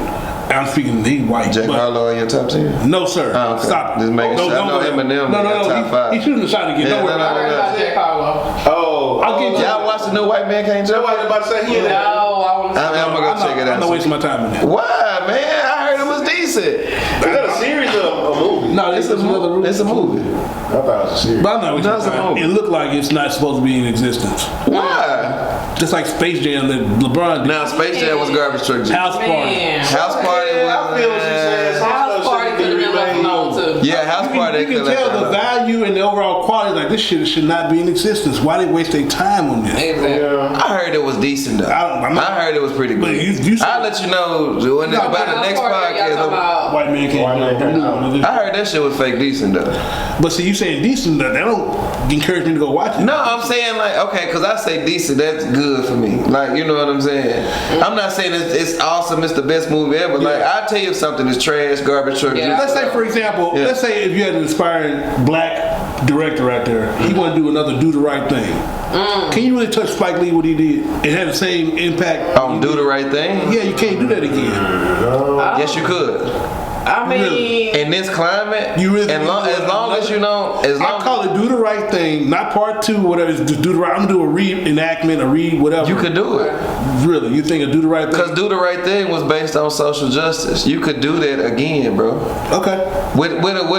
I'm speaking, he white. Jack but- Harlow in your top 10? No, sir. Oh, okay. Stop it. Just making sure. I know go there. Eminem No, got top no, five. He shooting the shot again. Yeah, Don't worry no, about I it. heard about Jack Harlow. Oh, I'll get Y'all watch the new White Man Can't Jump? Somebody about to say he in No, that. I want to. I'm gonna go check it I'm not out. wasting my time in that. Why, man? I heard it was decent. Is that a series or a movie? No, this is another rule. It's a movie. I thought it was a series. But I'm not wasting my That's a time. movie. It looked like it's not supposed to be in existence. Why? Just like Space Jam that LeBron did. Now Space Jam was garbage truck. G. House Party. Man. House Party was. I feel what you're saying. Some House stuff Party should could have be been left remade. alone too. Yeah, House Party. You can they tell could've the left that. value and the overall quality. Like this shit should not be in existence. Why they waste their time on this? Exactly. Yeah. I heard it was decent though. I'm not- I heard it was pretty But good. you said- I'll let you know when No, about but the House next Party, y'all talking podcast. about- White man can't. White man do can't it. I heard that shit was fake decent though. But see, you saying decent, that don't encourage me to go watch it. No, I'm saying like okay, cause I say decent, that's good for me. Like you know what I'm saying. I'm not saying it's awesome, it's the best movie ever. Like I tell you if something is trash, garbage truck. Yeah. Let's say, for example, Yeah. let's say if you had an inspiring black director out there, he want to do another Do the Right Thing. Can you really touch Spike Lee what he did and have the same impact? On Do the Right Thing. Yeah, you can't do that again. Yes, you could. I mean, In this climate, You really as long as you know, as I long call it Do the Right Thing, not part two, whatever. It's just Do the Right. I'm gonna do a reenactment, a whatever. you could do it. Really, you think of Do the Right Cause Thing? Do the Right Thing was based on social justice. You could do that again, bro. Okay. With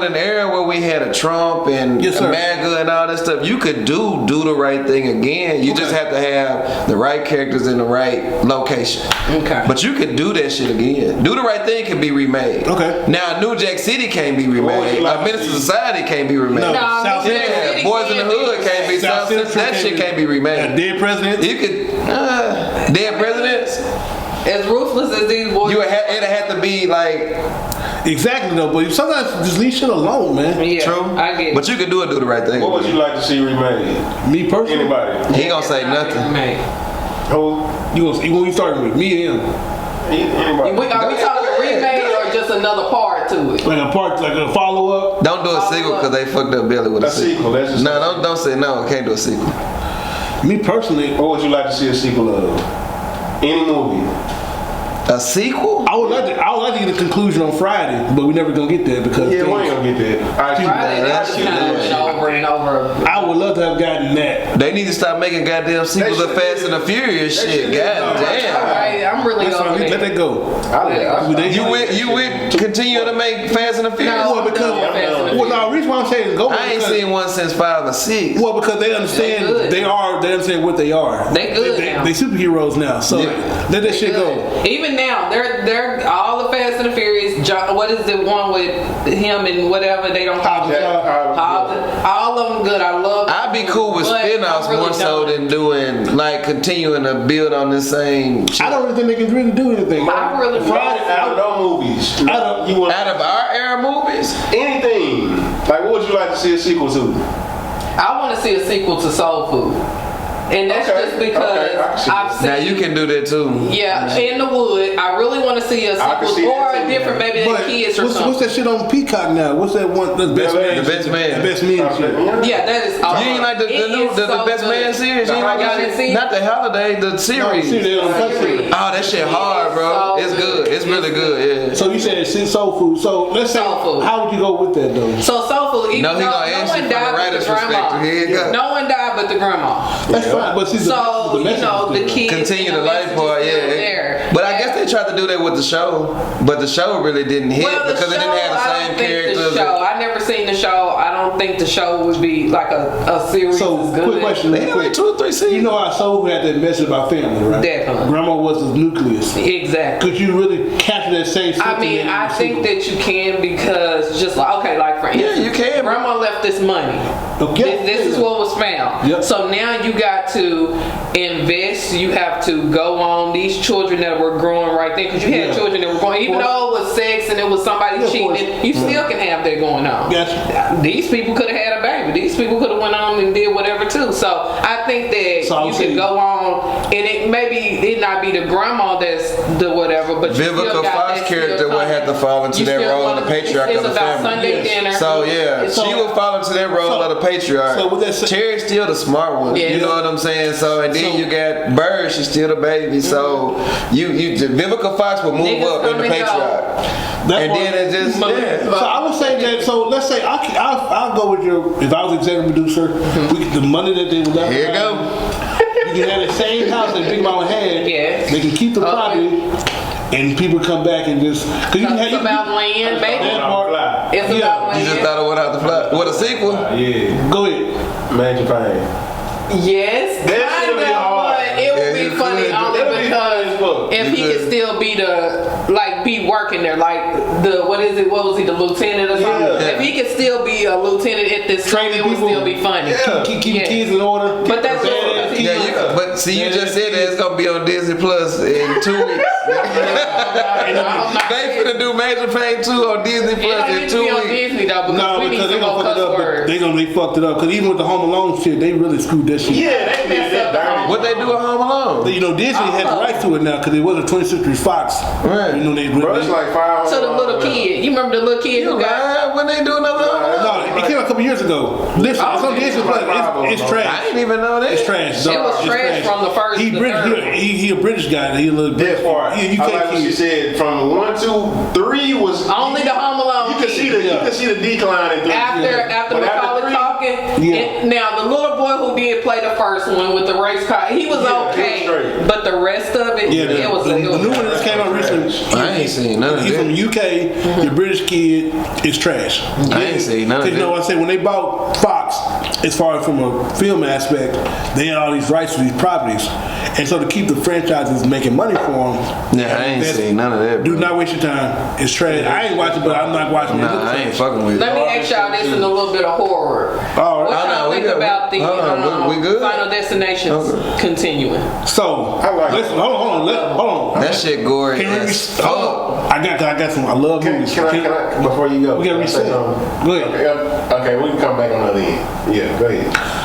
an era where we had a Trump and Yes, sir. MAGA and all that stuff, you could do the right thing again. You just have to have the right characters in the right location. Okay. But you could do that shit again. Do the Right Thing can be remade. Okay. Now New Jack City can't be remade. Minister Society can't be remade. No. no, South New Jack Yeah, City Boys in the Hood can't be. South That Central shit can't be remade. Dead Presidents. You could Dead Presidents. As ruthless as these boys, It'd have to be like Exactly though, but sometimes just leave shit alone, man. yeah, true. I get it. But you could do the right thing. What would you like to see remade? Me personally, Anybody? He ain't gonna say nothing. Who? you starting with me and him, Anybody? Are we talking remade or just another part to it? like a part, like a follow up. Don't do a sequel because they fucked up Billy with a sequel. That's just No, don't say no. Can't do a sequel. Me personally, What would you like to see a sequel of? Any movie? A sequel? I would like to get a conclusion on Friday, but we never gonna get there because Yeah, we ain't gonna get that. Friday, that's kind of went over and over. I would love to have gotten that. They need to stop making goddamn sequels of Fast and the Furious shit. God damn. Right, I'm really That's over fine. Let that. that go. You would continue to make Fast and the Furious? No, Well, because no. the reason why I'm saying go. I ain't because- seen one since 5 or 6. Well, because they understand They good. they understand what they are. They good now. They superheroes now, so Yeah. let that shit go. Even now, they're all the Fast and the Furious. What is the one with him and whatever they don't call it? All of them good. I love. I'd be cool with but spin-offs I'm really more so done. than doing, like, continuing to build on the same shit. I don't really think they can really do anything. I really Out of no movies. You want Out of our era movies? anything? Like, what would you like to see a sequel to? I want to see a sequel to Soul Food. And that's Okay, just because okay, I can see I've seen. Now you can do that too. Yeah, in the wood. I really want to see a I can see sequel or that a too, different, maybe But the kids or what's something. that shit on Peacock now? What's that one? The best man. The Best Man. The best man shit. Yeah, that is awesome. You ain't like the Best Man series? You ain't like Y'all that didn't shit? see? Not the Holiday, the series. See, they on Fox series. Oh, that shit hard, bro. so It's good. It's really good, yeah. So you said it's soul food. So let's say, Soul food. how would you go with that though? So Soul Food, even No, he though gonna no answer one from the died but writer's the grandma. perspective. Here you go. No one died but the grandma. That's fine, but see, So, the message is the kids Continue and the life message part, is still yeah. there. But I guess they tried to do that with the show, but the show really didn't hit Well, the because show, it didn't have the I same don't think characters. the show. I never seen the show. I don't think the show would be like a series. So, as good. quick question. They had like 2 or 3 seasons. You know how Soul had that message about family, right? Definitely. Grandma was the nucleus. Exactly. Could you really capture that same I mean, sentiment in I the think sequel? that you can because just like like for instance, you can. Grandma left this money. Okay. This is what was found. Yep. So now you got to invest. You have to go on these children that were growing right there because you had Yeah. children that were growing. Even though it was sex and it was somebody Yeah, of cheating, course. you still can have that going on. Gotcha. These people could have had a baby. These people could have went on and did whatever too. So I think that So you could go on and it not be the grandma that's the whatever, but you Vivica still got Fox that character still would have to fall into you that still role of wanna- the patriarch it's of the about family. Sunday Yes. dinner. So yeah, It's she all- would fall into that role of the patriarch. So with that said- Terry's still the smart one. Yeah. You know what I'm saying? So and then So- you got Bird, she's still the baby. So you Vivica Fox will move Niggas up in the come and go. patriarch. That's And why- then it just So I would say that. So let's say I'll go with your. If I was executive producer, the money that they would left. Here you go. You can have the same house that Big Mama had. Yes. They can keep the Okay. property, and people come back and just. Cause you can have, It's about land, maybe. that part. It's Yeah. about You just land. thought it went out the fly. What a sequel? Yeah. Go ahead. Major Pain. Yes, That kind should be of, hard. but it would Yeah, be you funny could. only That'd be funny as fuck. because if You he could could. still be be working there, like what was he, the lieutenant or something? Yeah. If he could still be a lieutenant at this school, Training it would people. still be funny. Yeah. Keep Yeah. kids in order. But that's Bad what- ass kids. Yeah, but see, you just said that it's gonna be on Disney Plus in 2 weeks. They finna do Major Pain 2 on Disney It Plus don't in need to 2 be on weeks. Disney though, because No, we need because they some more gonna fuck it cuss up. words. They fucked it up. Cause even with the Home Alone shit, they really screwed that shit. Yeah, they did that dirty. What they do at Home Alone? You know, Disney had the rights to it now because it wasn't 20th Century Fox. Right. You know, Bro, it's like 500. So the little kid, you remember the little kid You who got? right? When they do another Home Alone? No, it came out a couple years ago. Listen, it's on Disney Plus. It's I trash. didn't even know that. It's trash. It dog. was It's trash from the first He to British. third. He a British guy. He a little British. That part. You I can't like what she keep. said. From 1, 2, 3 was Only the Home Alone You could see kid. you could see the decline in 3. After But Macaulay 3, talking, Yeah. and now the little boy who did play the first one with the race car, he was Yeah, he was okay, straight. but the rest of it, Yeah, it was the new one that just came out recently. I ain't seen none of He's that. from UK. The British kid is trash. I ain't seen none of You know what I that. say? When they bought Fox, as far as from a film aspect, they had all these rights to these properties, and so to keep the franchises making money for them. Yeah, I ain't seen none of that. Do bro. not waste your time. It's trash. I ain't watching, but I'm not watching it. Nah, I ain't fucking with Let it. me ask y'all this in a little bit of horror. All What right. y'all no, we think good. about the Hold on, we good? Final Destinations continuing? So I like let's it. hold on. on. That shit gory Can we as fuck. I got some. I love movies. Can I, before you go? We gotta reset. Go ahead. Okay, we can come back on the other end. Yeah, go ahead.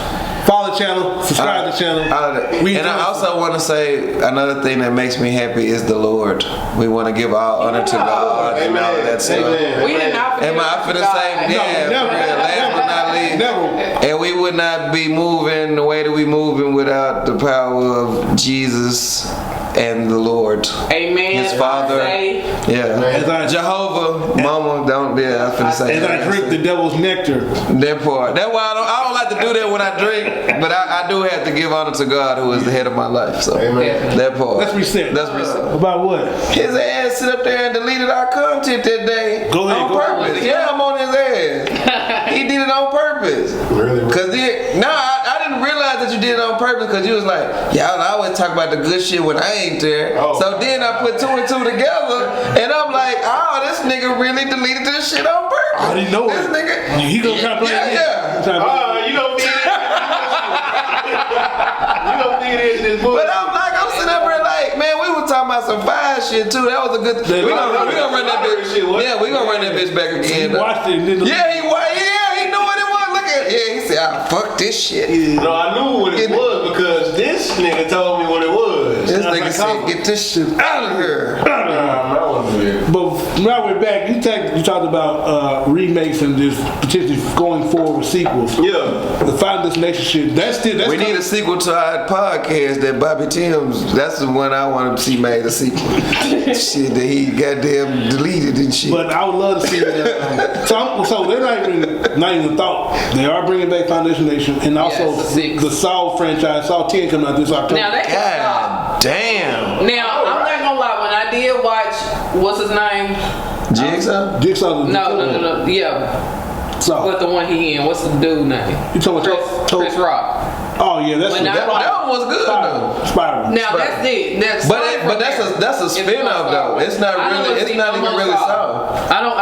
Follow the channel. Subscribe to the channel. And I also want to say another thing that makes me happy is the Lord. We want to give all honor to God and all of that stuff. Amen. We did not Am I finna say, yeah, never, last but not least. Never. And we would not be moving the way that we moving without the power of Jesus and the Lord. Amen. His Father. As I- Jehovah, Mama, don't, I was finna say As that. I drink the devil's nectar. That part. That's why I don't like to do that when I drink, but I do have to give honor to God who is the head of my life. So Amen. that part. Let's reset. Let's reset. About what? His ass sit up there and deleted our content that day. Go ahead, on go ahead. purpose. Yeah, I'm on his ass. He did it on purpose. Really? Cause I didn't realize that you did it on purpose because you was like, y'all always talk about the good shit when I ain't there. Oh. So then I put two and two together and I'm like, oh, this nigga really deleted this shit on purpose. I didn't know this it. nigga. He gonna try to play it. Yeah. You gonna be you gonna be this book. But I'm sitting up here like, man, we were talking about some fire shit too. That was a good. We gonna run that bitch. Yeah, we gonna run that bitch back again. He watched it and then Yeah, he knew what it was. Look at he said, ah, fuck this shit. No, I knew what it was because this nigga told me what it was. This nigga said, get this shit out of here. That wasn't weird. But now we're back. You talked about remakes and just potentially going forward with sequels. Yeah. The Final Destination shit. That's We need a sequel to our podcast that Bobby Tim's. That's the one I want to see made a sequel. Shit that he goddamn deleted and shit. But I would love to see that. So they're not even thought. They are bringing back Final Destination and also Yes, the Saw franchise. Saw 10 coming out this October. Now that can God stop. damn. Now I'm not gonna lie. When I did watch, what's his name? Jigsaw? No. Yeah, Saw. what the one he in? What's the dude name? You talking about Chris Rock. Oh yeah, that's When I That one was good though. Spiral. Now that's it. But that's a spin-off though. It's not really. It's not even really Saw. I don't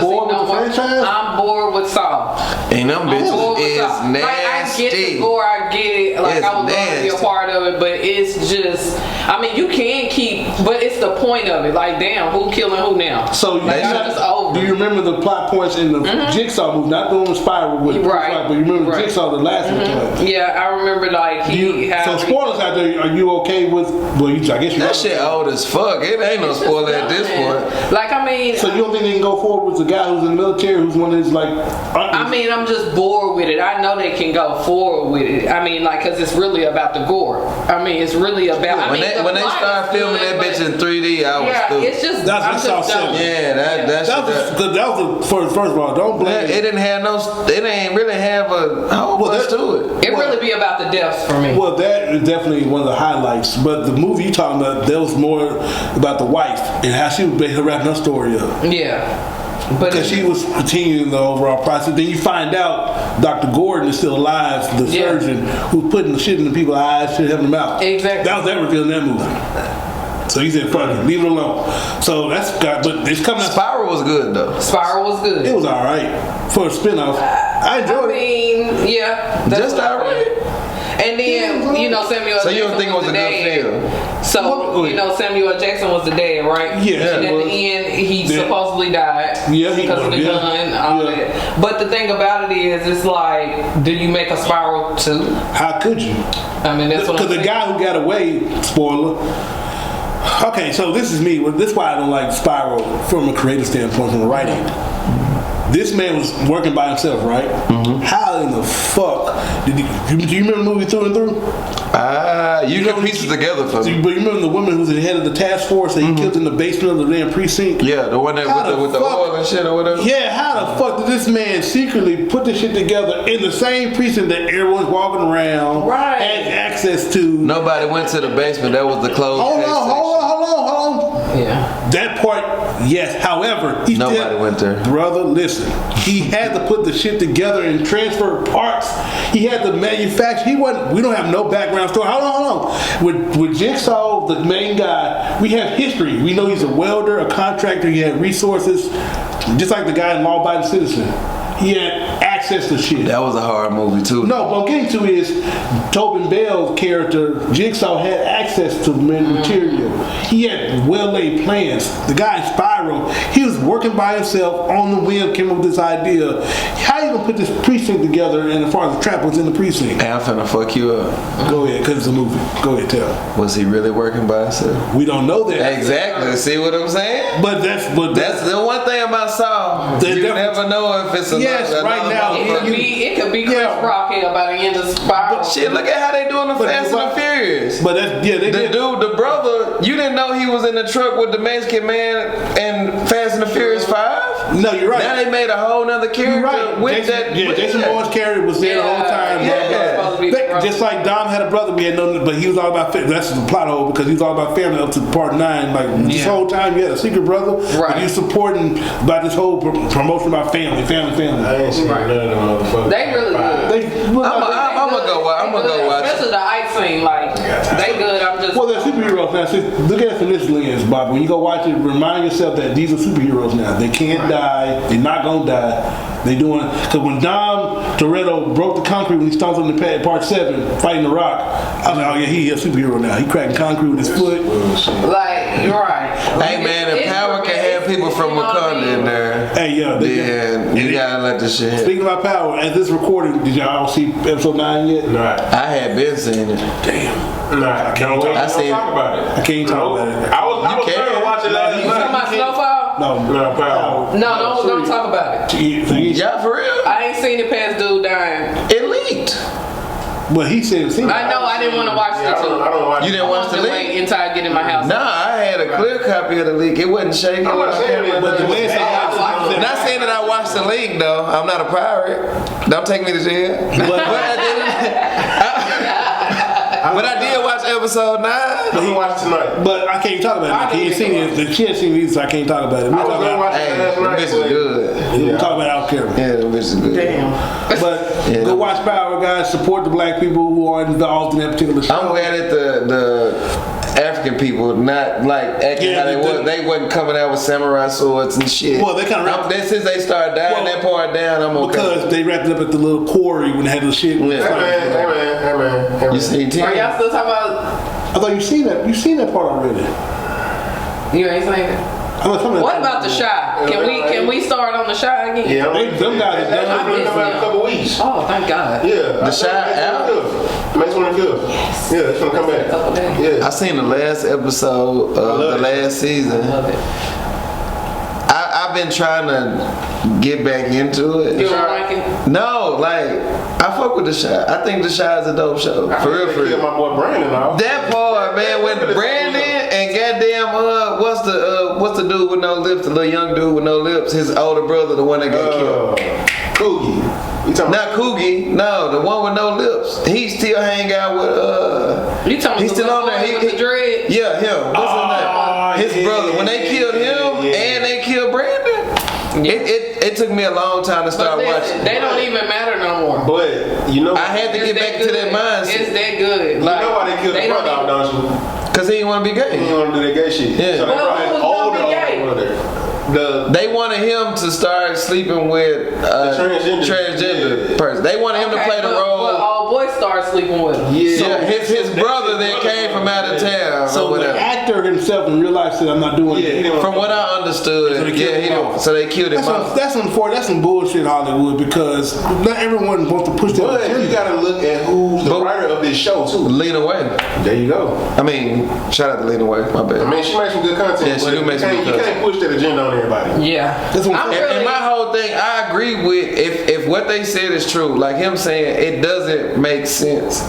bored want to with see the no more. franchise? I'm bored with Saw. And them I'm bored bitches with is Saw. Like I get the nasty. gore, I get it. Like It's I was going to be a nasty. part of it, but it's just. I mean, you can keep, but it's the point of it. Like, damn, who killing who now? So like, I'm just over. do you remember the plot points in the Jigsaw movie? Not the one with Spiral with Chris Right. Rock, but you remember Right. Jigsaw, the last one. Yeah, I remember like So spoilers out there. Are you okay with? Well, I guess you. That shit old as fuck. It ain't no spoiler at this point. Like, I mean, So you don't think they can go forward with the guy who's in the military, who's one of his like? I mean, I'm just bored with it. I know they can go forward with it. I mean, like, cause it's really about the gore. I mean, it's really about. When they start filming that bitch in 3D, I was yeah, stupid. it's just. That's I'm what just Saw done. said. Yeah, that was first of all. Don't blame. it didn't have no. It ain't really have a whole bunch to it. It really be about the deaths for me. Well, that is definitely one of the highlights. But the movie you talking about, that was more about the wife and how she was basically wrapping her story up. Yeah. But Because she was continuing the overall process. Then you find out Dr. Gordon is still alive, the Yeah. surgeon who's putting the shit in the people's eyes, shit having them out. Exactly. That was that reveal in that movie. So he said, fuck it, leave it alone. So that's got, but it's coming out. Spiral was good though. Spiral was good. It was alright for a spinoff. I enjoyed it. mean, yeah. that's Just what I alright. think. And then, Samuel So you don't Jackson think it was a good dad. film? So, Samuel Jackson was the dad, right? Yeah, And he at was. the end, he Yeah. supposedly died. Yeah, he because of was, the yeah. gun, all Yeah. that. But the thing about it is, it's like, do you make a Spiral 2? How could you? I mean, that's what I'm Because the saying. guy who got away, spoiler. Okay, so this is me. Well, this is why I don't like Spiral from a creative standpoint, from a writing. This man was working by himself, right? How in the fuck did he? Do you remember the movie Through and Through? You can piece it together for But me. you remember the woman who was the head of the task force that he killed in the basement of the damn precinct? Yeah, the one that with the fuck- oil and shit or whatever. Yeah, how the fuck did this man secretly put this shit together in the same precinct that everyone's walking around, Right. has access to? Nobody went to the basement. That was the closed Hold case on, section. hold on. Yeah. That part, yes. However, he Nobody still, went there. Brother, listen. He had to put the shit together and transfer parts. He had to manufacture. He wasn't. We don't have no background story. Hold on. With Jigsaw, the main guy, we have history. We know he's a welder, a contractor. He had resources, just like the guy in Law Abiding Citizen. He had access access to shit. That was a hard movie too. No, what I'm getting to is Tobin Bell's character, Jigsaw, had access to material. He had well-laid plans. The guy in Spiral, he was working by himself on the whim, came up with this idea. How you gonna put this precinct together? And as far as the trap was in the precinct, Hey, I'm finna fuck you up. go ahead, because it's a movie. Go ahead, tell. Was he really working by himself? We don't know that. Exactly. See what I'm saying? But that's the one thing about Saw. They You definitely- never know if it's Yes, right now, It could be Chris Yeah. Rock here by the end of Spiral. Shit, look at how they doing the But- Fast and the Furious. But that's they The did. dude, the brother, you didn't know he was in the truck with the Mexican man and Fast and the Furious 5? No, you're right. Now they made a whole nother character You're right. with Jason, that. yeah, with Jason that. Bourne's character was there the whole time. Just like Dom had a brother, we had no, but he was all about family. That's the plot hole because he was all about family up to part 9. Like this whole time, you had a secret brother, but you supporting about this whole promotion about family. I ain't seen none of them motherfuckers. They really good. I'm gonna go watch. Especially the ice scene, like they good. I'm just. Well, they're superheroes now. See, look at it from this lens, Bob. When you go watch it, remind yourself that these are superheroes now. They can't die. They're not gonna die. They doing because when Dom Toretto broke the concrete when he stomped on the pad, part 7, fighting the Rock, I was like, oh yeah, he a superhero now. He cracking concrete with his foot. Like, you're right. Hey man, if power can have people from Wakanda in there, Hey, yeah, then you gotta let this shit happen. Speaking about power, as this recording, did y'all see episode 9 yet? Nah. I had been seeing it. Damn. Nah, I can't wait. I seen- talk about it. I can't talk about it. I was You trying to can. watch it last You talking about night. Snowfall? No, No, power. No, don't talk about it. Y'all for real? I ain't seen it past dude dying. It leaked. But he said, I know I didn't want to watch Yeah, it I too. don't watch You it. didn't watch the to leak? wait until I get in my house. Nah, I had a clear copy of the leak. It wasn't shaking. I'm not saying it, but the man said, Not saying that I watched the leak though. I'm not a pirate. Don't take me to jail. But I did watch episode 9. I'm gonna watch tonight. but I can't talk about it. He ain't seen it. The kid seen it, so I can't talk about it. I was gonna watch Hey, it last the night. bitch is good. We'll talk about it out camera. Yeah, the bitch is good. Damn. But Yeah. go watch Power, guys. Support the black people who are involved in that particular show. I'm glad that the African people not like acting how they was. They wasn't coming out with samurai swords and shit. Well, they kinda wrapped- since they started dying that part down, I'm okay. Because they wrapped it up at the little quarry when they had the shit. Yeah. Hey man. You seen Are 10? y'all still talking about? I thought you seen that. You seen that part already. You ain't seen it. What about the Shy? Can we start on the Shy again? Yeah, Them guys are that's done. gonna come out in a couple weeks. Oh, thank God. Yeah, The Shy out? May 25th. Yeah, it's gonna come back. Couple days. Yeah. I seen the last episode of the last season. Love it. I've been trying to get back into it. You don't like it? No, like I fuck with the Shy. I think the Shy is a dope show. For real, for real. My boy Brandon off. That part, man, when Brandon and goddamn what's the dude with no lips, the little young dude with no lips, his older brother, the one that got killed. Coogie. You talking Not Coogie, no, the one with no lips. He still hang out with You talking he's about still the on there. boy with the dread? Yeah, him. What's his name? His brother. When they killed him and they killed Brandon, it took me a long time to start But listen, watching. they don't even matter no more. But you know I had to get back to that mindset. It's that good. you know why they killed the brother off, don't you? Cause he didn't want to be He gay. didn't want to do that gay shit. Yeah. So they Well, brought who his was gonna older be gay? brother. They wanted him to start sleeping with transgender person. They wanted him to play the But role. old boy started sleeping with him. Yeah, his brother that came from out of town. So or the whatever. actor himself in real life said, "I'm not doing it." From what I understood, So they killed him off. so they killed him off. That's unfortunate. That's some bullshit, Hollywood, because not everyone wants to push that. But you agenda. gotta look at who's the But- writer of this show too. Lena Waithe. There you go. I mean, shout out to Lena Waithe. My bad. I mean, she makes some good content. Yeah, she but do make some good you content. can't push that agenda on everybody. Yeah. That's what I'm I'm really, And my whole thing, I agree with if what they said is true, like him saying it doesn't make sense.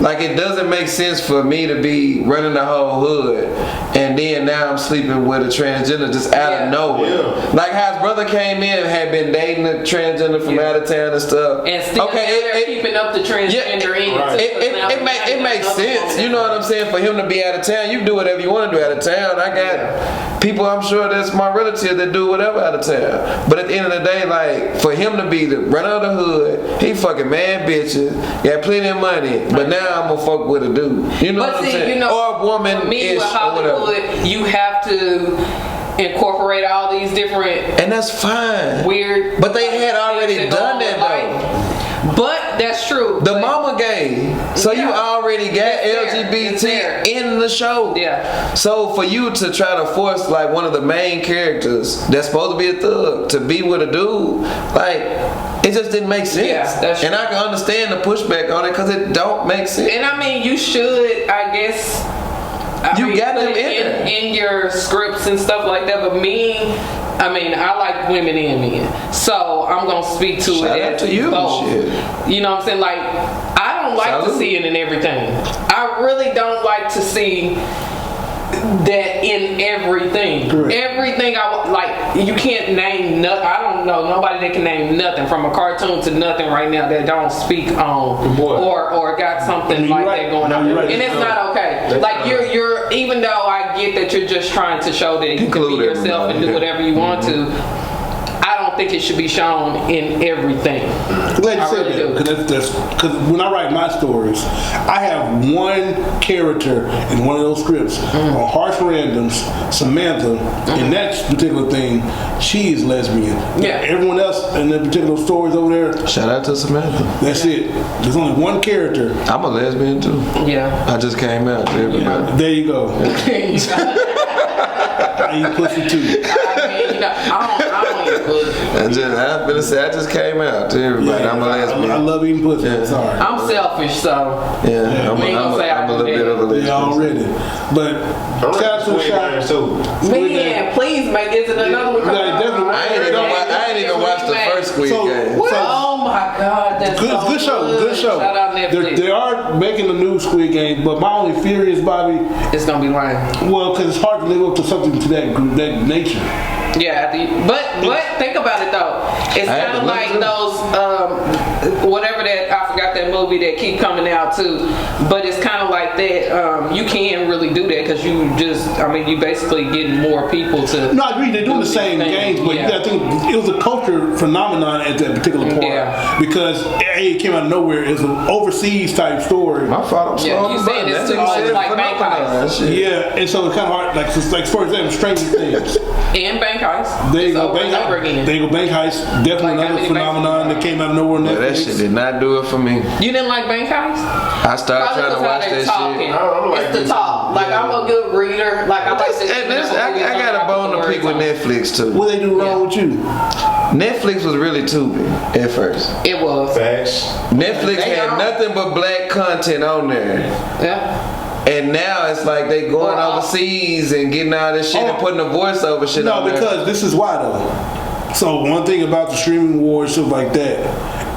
Like it doesn't make sense for me to be running the whole hood and then now I'm sleeping with a transgender just out of nowhere. Yeah. Like how his brother came in and had been dating a transgender from out of town and stuff. and still they're keeping up the transgender in right. It makes sense. You know what I'm saying? For him to be out of town, you do whatever you want to do out of town. I got people I'm sure that's my relative that do whatever out of town. But at the end of the day, like for him to be the runner of the hood, he fucking mad bitches, got plenty of money, but now I'm gonna fuck with a dude. You know But what I'm see, saying? you know, or a woman for me ish with or whatever. Hollywood, you have to incorporate all these different And that's fine. weird. But they had already things done go that on with life. But that's true. The But- mama gay. So you Yeah. already got It's there. It's LGBT there. in the show. Yeah. So for you to try to force like one of the main characters that's supposed to be a thug to be with a dude, like it just didn't make sense. Yeah, that's and I can understand the pushback on it because it don't make sense. And I mean, you should, I guess. You got put them it in there. in your scripts and stuff like that. But me, I mean, I like women and men, so I'm gonna speak to Shout it out as to you, both. shit. You know what I'm saying? Like, I don't like to Salute. see it in everything. I really don't like to see that in everything. Correct. Everything like, you can't name nothing. I don't know nobody that can name nothing from a cartoon to nothing right now that don't speak on Boy. or got something You're like right. that going No, on, you're right. and it's not okay. That's Like not you're even though I get that you're just trying to show that you can Include be yourself and do everybody. whatever you want to. I don't think it should be shown in everything. I'm glad you I said really do. that because when I write my stories, I have one character in one of those scripts on Harsh Randoms, Samantha, in that particular thing, she is lesbian. Yeah. Everyone else in the particular stories over there, Shout out to Samantha. that's it. There's only one character. I'm a lesbian too. Yeah. I just came out to everybody. There you go. I eat pussy too. I mean, I don't eat pussy. I just came out to everybody. I'm a lesbian. I love eating pussy. Yeah. I'm sorry. I'm selfish, so Yeah, we ain't gonna say I I'm a do little bit that. of a lesbian. Yeah, already. But I'm shout out to the Squid shot. Games too. man, please make is it another one? coming Yeah, definitely. out? I ain't even watched the first Squid So- Game. so- Oh my God, that's Good, so good show. Good show. Shout out Netflix. They are making a new Squid Game, but my only fear is, Bobby, It's gonna be lying. well, because it's hard to live up to something to that nature. Yeah, but think about it though. It's I had kind to of look like too. those whatever that I forgot that movie that keep coming out too. But it's kind of like that. You can't really do that because you basically getting more people to. No, I agree. They're doing the do same these games, things. but Yeah. I think it was a culture phenomenon at that particular point Yeah. because it came out of nowhere. It was an overseas type story. My fault. I'm Yeah, slow you on the saying button. it's That too nigga much said like Bank phenomenon. Heist. Shit. Yeah, and so it's kind of hard. Like for example, Stranger Things. And Bank Heist. There you It's go, over Bank and over Heist. again. There you go, Bank Heist. Definitely Like, how another many phenomenon Bank- that came out of nowhere. on Yeah, that Netflix. shit did not do it for me. You didn't like Bank Heist? I started Probably trying to because how watch they that talking. shit. I'm like It's the this. talk. Like I'm a good reader. Like I like to. I got a bone to pick with Netflix too. What they do wrong with you? Netflix was really Tubi at first. It was. Facts. Netflix They had are. nothing but black content on there. Yeah. And now it's like they going Well, overseas and getting all this shit and Oh. putting the voiceover shit No, on there. because this is why though. So one thing about the streaming wars, stuff like that,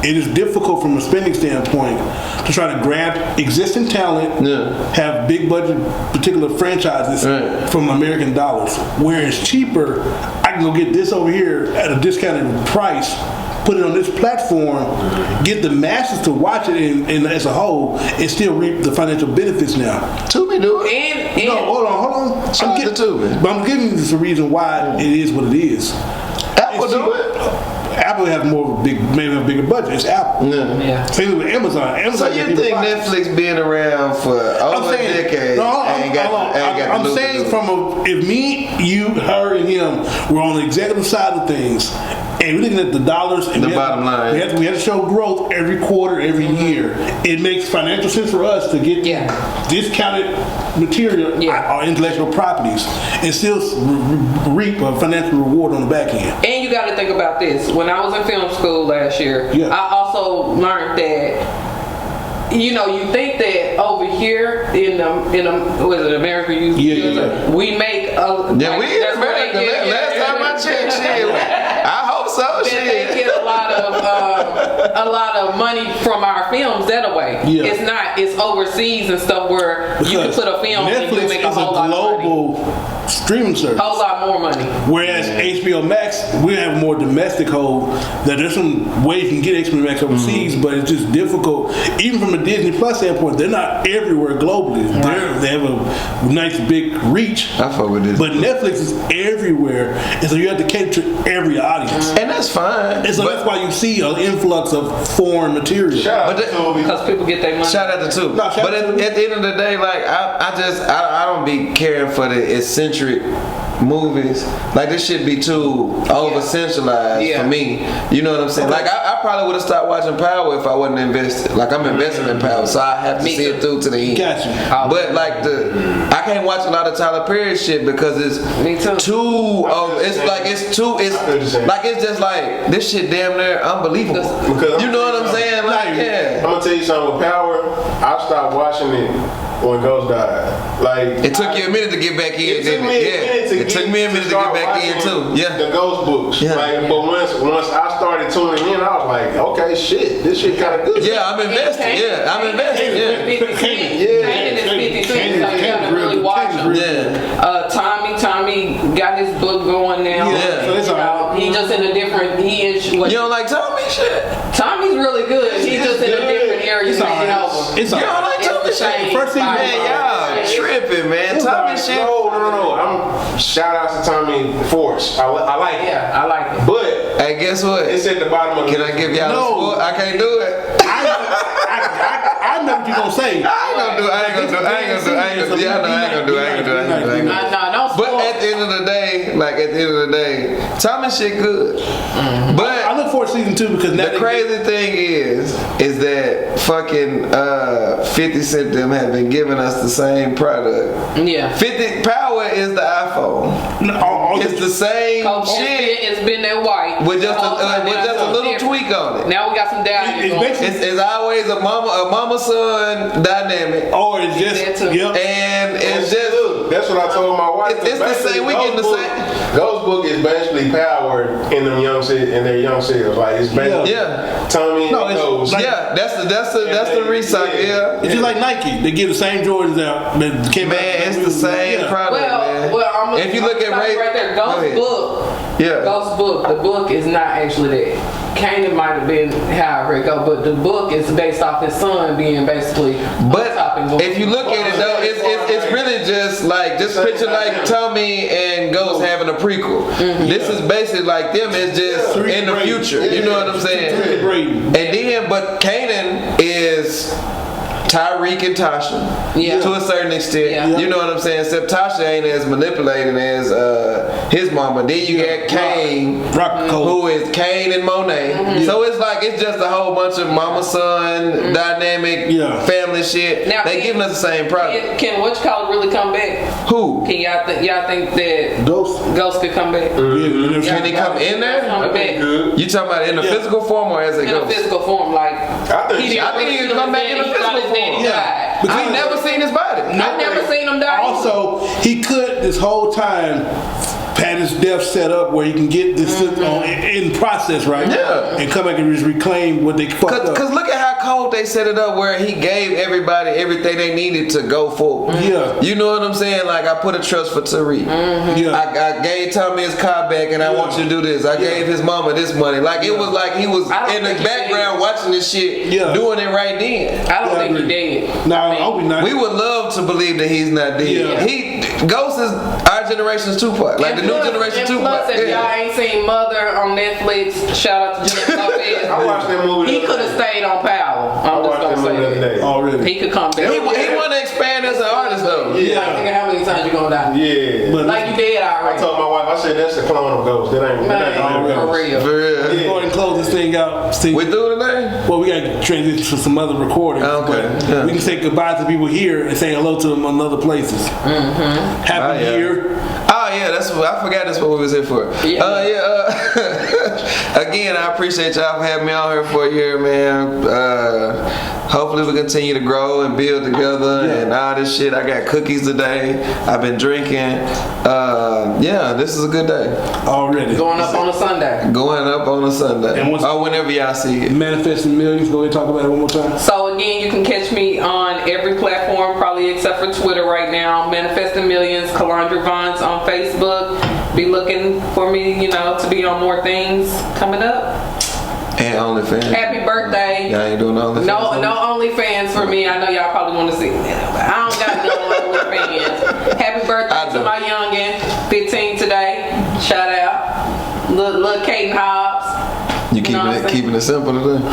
it is difficult from a spending standpoint to try to grab existing talent, Yeah. have big budget particular franchises Right. from American dollars. Where it's cheaper, I can go get this over here at a discounted price, put it on this platform, get the masses to watch it in as a whole, and still reap the financial benefits now. Tubi do it. And No, hold on. Shout out to Tubi. But I'm giving you this a reason why it is what it is. Apple do it. Apple has more of a maybe a bigger budget. It's Apple. yeah. Same with Amazon. So Amazon you got think people Netflix being around for over a decade ain't got I'm the saying lucrative? if me, you, her, and him were on the executive side of things, and we're looking at the dollars and The we have- bottom line. we have to show growth every quarter, every year. It makes financial sense for us to get Yeah. discounted material, Yeah. our intellectual properties, and still reap a financial reward on the back end. And you got to think about this. When I was in film school last year, Yeah. I also learned that. You know, you think that over here in was it America? Yeah. We make a Yeah, we in that's where America. they get- Last time I checked, shit. I hope so. that they Shit. get a lot of money from our films that way. Yeah. It's not. It's overseas and stuff where you can Because put a film and you Netflix make a is whole lot of money. global streaming service. Whole lot more money. Whereas HBO Max, we have more domestic hold. That there's some ways you can get HBO Max overseas, but it's just difficult. Even from a Disney Plus standpoint, they're not everywhere globally. They have a nice big reach. I fuck with this. But Netflix is everywhere, and so you have to cater to every audience. And that's fine. And so that's why you see an influx of foreign material. Shout out But to the- Tubi. Because people get their money. Shout out to two. No, shout But out at to the end of the day, like I don't be caring for the eccentric favorite movies. Like this shit be too over centralized for me. You know what I'm saying? Like I probably would have stopped watching Power if I wasn't invested. Like I'm invested in Power, so I have to see it through to the end. Gotcha. But like I can't watch a lot of Tyler Perry shit because it's too. It's just like this shit damn near unbelievable. You know what I'm saying? Like I'm gonna tell you something with Power. I stopped watching it when Ghost died. Like it took you a minute to get back in, didn't it? It took me a minute to get back in too. Yeah. The Ghost books. Yeah. Like, but once I started tuning in, I was like, okay, shit, this shit kind of good. Yeah, I'm invested. I'm invested. Yeah. Kanan is 50 Cent, so you gotta really watch him. Yeah. Tommy got his book going now. Yeah. So it's all right. He just in a different. You don't like Tommy shit? Tommy's really good. He's just in a different area. It's all right. It's all You don't right. like Tommy shit? First thing, Man, y'all tripping, man. Tommy shit. No. I'm shout out to Tommy Force. I like it. Yeah, I like it. But Hey, guess what? it's at the bottom of the Can I give y'all No. a sport? I can't do it. I know what you're gonna say. I ain't gonna do it. Yeah, I know I ain't gonna do it. No, But at the end of the day, Tommy shit good. But I look forward to season 2 because now the crazy thing is that fucking 50 Cent them have been giving us the same product. Yeah. 50 Power is the iPhone. It's the same shit It's been that white with just a little tweak on it. Now we got some data. It's always a mama son dynamic, or it's just and it's just. That's what I told my wife. It's the same. We getting the same. Ghost book is basically Power in them in their young selves. Like it's basically Tommy and Ghost. like- That's the recycle. Yeah. It's just like Nike. They give the same Jordans out. That came out. Man, it's the same product, man. Well, if you look at right there, Ghost book. Yeah. Ghost book. The book is not actually that. Kanan might have been however it go, but the book is based off his son being basically. But if you look at it though, it's really just like picture like Tommy and Ghost having a prequel. This is basically like them. It's just in the future. You know what I'm saying? And then, but Kanan is Tyreek and Tasha to a certain extent. You know what I'm saying? Except Tasha ain't as manipulating as his mama. Then you got Kane, who is Kane and Monet. So it's like it's just a whole bunch of mama son dynamic family shit. Now, they giving us the same product. Can Whatchamacallit really come back? Who? Can y'all think that Ghost could come back? Can he come in there? You talking about in a physical form or as a ghost? In a physical form, like I think he can come back in a physical form. Yeah. I've never seen his body. I've never seen him die. Also, he could this whole time had his death set up where he can get this in process, right? Yeah. And come back and just reclaim what they fucked up. Because look at how cold they set it up where he gave everybody everything they needed to go forward. Yeah. You know what I'm saying? Like I put a trust for Tariq. Yeah. I gave Tommy his car back and I want you to do this. I gave his mama this money. Like it was like he was in the background watching this shit, doing it right then. I don't think he dead. No, I hope he's not. We would love to believe that he's not dead. Ghost is our generation's Tupac. Like the new generation Tupac. Plus, if y'all ain't seen Mother on Netflix, shout out to Jennifer Lopez. I watched that movie. He could have stayed on Power. I'm just gonna say that. Already. He could come back. He want to expand as an artist though. Like, think of how many times you gonna die. Yeah. But Like you dead I already. told my wife, I said that's the clone of Ghost. That ain't For real. For real. let's go ahead and close this thing out. Steve. We through today? Well, we got to transition to some other recordings. Okay. But Yeah. we can say goodbye to people here and say hello to them on other places. Happy Year. Oh yeah, I forgot that's what we was here for. Again, I appreciate y'all for having me on here for a year, man. Hopefully we continue to grow and build together and all this shit. I got cookies today. I've been drinking. This is a good day. Already. Going up on a Sunday. Going up on a Sunday. And whenever y'all see it. Manifesting Millions. Go ahead and talk about it one more time. So again, you can catch me on every platform, probably except for Twitter right now. Manifesting Millions, Calandra Vons on Facebook. Be looking for me, to be on more things coming up. And OnlyFans. Happy birthday. Y'all ain't doing OnlyFans? No OnlyFans for me. I know y'all probably want to see. I don't got no OnlyFans. Happy birthday to my youngin', 15 today. Shout out. Little Kaden Hobbs. You keeping it simple today?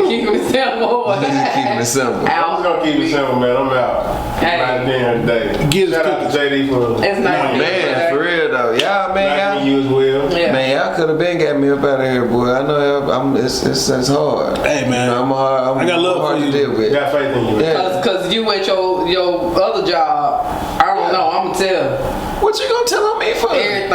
Keep it simple. Just keeping it simple. I'm just gonna keep it simple, man. I'm out. Hey. Right there today. Get Shout out to JD for It's nice. Man, for real though. Y'all, man, knocking you as well. Yeah. man, y'all could have been got me up out of here, boy. I know it's hard. Hey, man. I'm hard. I got love hard for to you. deal with. Got faith in you. Yeah. Cause you at your other job, I don't know. I'm gonna tell What you gonna tell on me for? everything.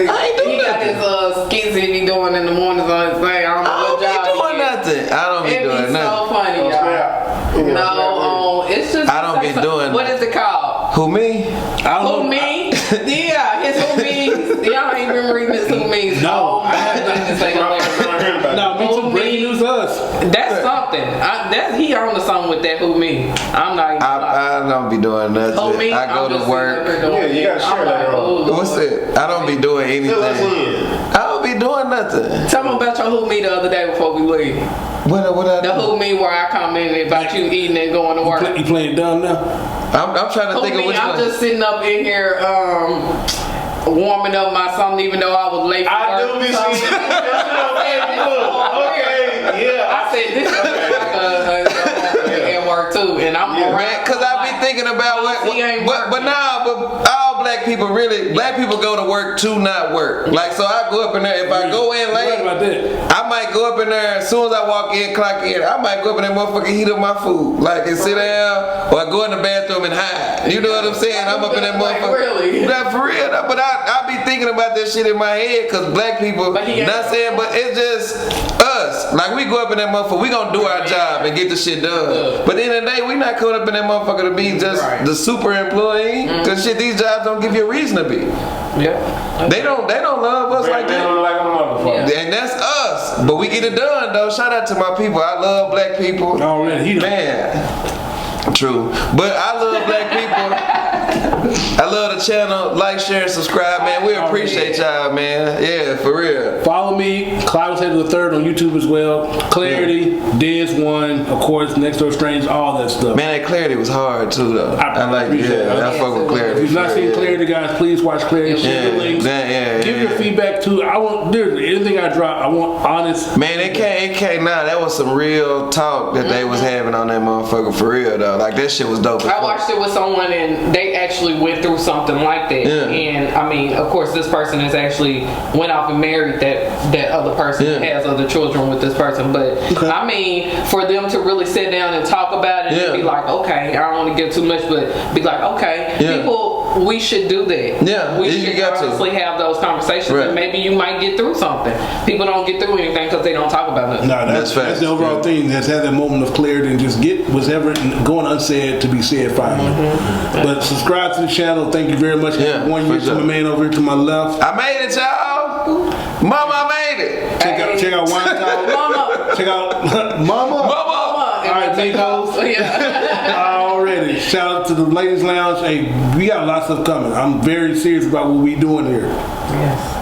I ain't doing He got nothing. his skits he be doing in the mornings on his thing. I don't know I what job don't be doing he is. nothing. I don't be It doing be nothing. so funny, Don't y'all. snap. You know, No, it's just. I don't be doing What is it called? Who me? I don't Who know. me? Yeah, his who me. Y'all ain't been reading this who me. No, Oh my goodness, they I'm gonna not hearing about No, me Who too. me? Breaking news to us. That's something. That's he on the song with that who me. I'm not even. I don't be doing nothing. Who me? I go I'm just to work. sitting up here doing Yeah, you gotta it. share I'm that like, on. oh, Lord. What's it? I don't be doing Fill us anything. in. I don't be doing nothing. Tell me about your who me the other day before we leave. What I The do? who me where I commented about you eating and going to work. You playing dumb now? I'm trying to Who think of me? which I'm one. just sitting up in here warming up my something even though I was late for I work. do be So- seeing Okay, yeah. I said this is like at work too, and I'm Yeah. around. Cause I be thinking about He ain't but working. nah, but all black people really, black people go to work to not work. Like, so I go up in there, if I go in You right late, about that. I might go up in there, as soon as I walk in, clock in, I might go up in there motherfucker, heat up my food. Like, and sit down, or go in the bathroom and hide. You know what I'm saying? I'm up in that Like, motherfucker. really? Not for real, though, but I be thinking about that shit in my head, cause black people, But he ain't- not saying, but it's just us. Like, we go up in that motherfucker, we gonna do our job and get the shit done. Yeah. But at the end of the day, we not coming up in that motherfucker to be just Right. the super employee. Cause shit, these jobs don't give you a reason to be. Yeah. They don't love us like They that. don't like a motherfucker. Yeah. And that's us. But we get it done though. Shout out to my people. I love black people. Already, he done. Man. True. But I love black people. I love the channel. Like, share, and subscribe, man. We appreciate y'all, man. Yeah, for real. Follow me, Cloud Head the Third on YouTube as well. Clarity, Diz One, of course, Next Door Strange, all that stuff. Man, that Clarity was hard too though. I like appreciate it. I fuck with Clarity. If you've not for seen real. Clarity, guys, please watch Clarity. Share the Yeah, links. yeah. Give your feedback too. I want anything I drop. I want honest. Man, it can't nah, that was some real talk that they was having on that motherfucker for real though. Like that shit was dope. as I fuck. watched it with someone and they actually went through something like that. Yeah. And I mean, of course, this person has actually went off and married that other person Yeah. has other children with this person. But I mean, for them to really sit down and talk about it Yeah. and be like, okay, I don't want to give too much, but be like, okay, Yeah. people, we should do that. Yeah, we you should got to. honestly have those conversations, Right. and maybe you might get through something. People don't get through anything because they don't talk about nothing. No, That's facts. that's the overall Yeah. thing. That's have that moment of clarity and just get whatever going unsaid to be said finally. But subscribe to the channel. Thank you very much. Yeah, 1 for year to sure. my man over here to my left. I made it, y'all. Mama, I made it. Check out Wine Talk. Mama. Check out Mama. Mama. All right, Migos. Yeah. Already. Shout out to the Ladies Lounge. Hey, we got lots of coming. I'm very serious about what we doing here. Yes.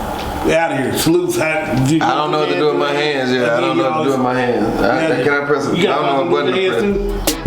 We out of here. Salutes. I don't know what to do with my hands. Yeah, I don't know what to do with my hands. Can I press it? I don't know what button to press. Too?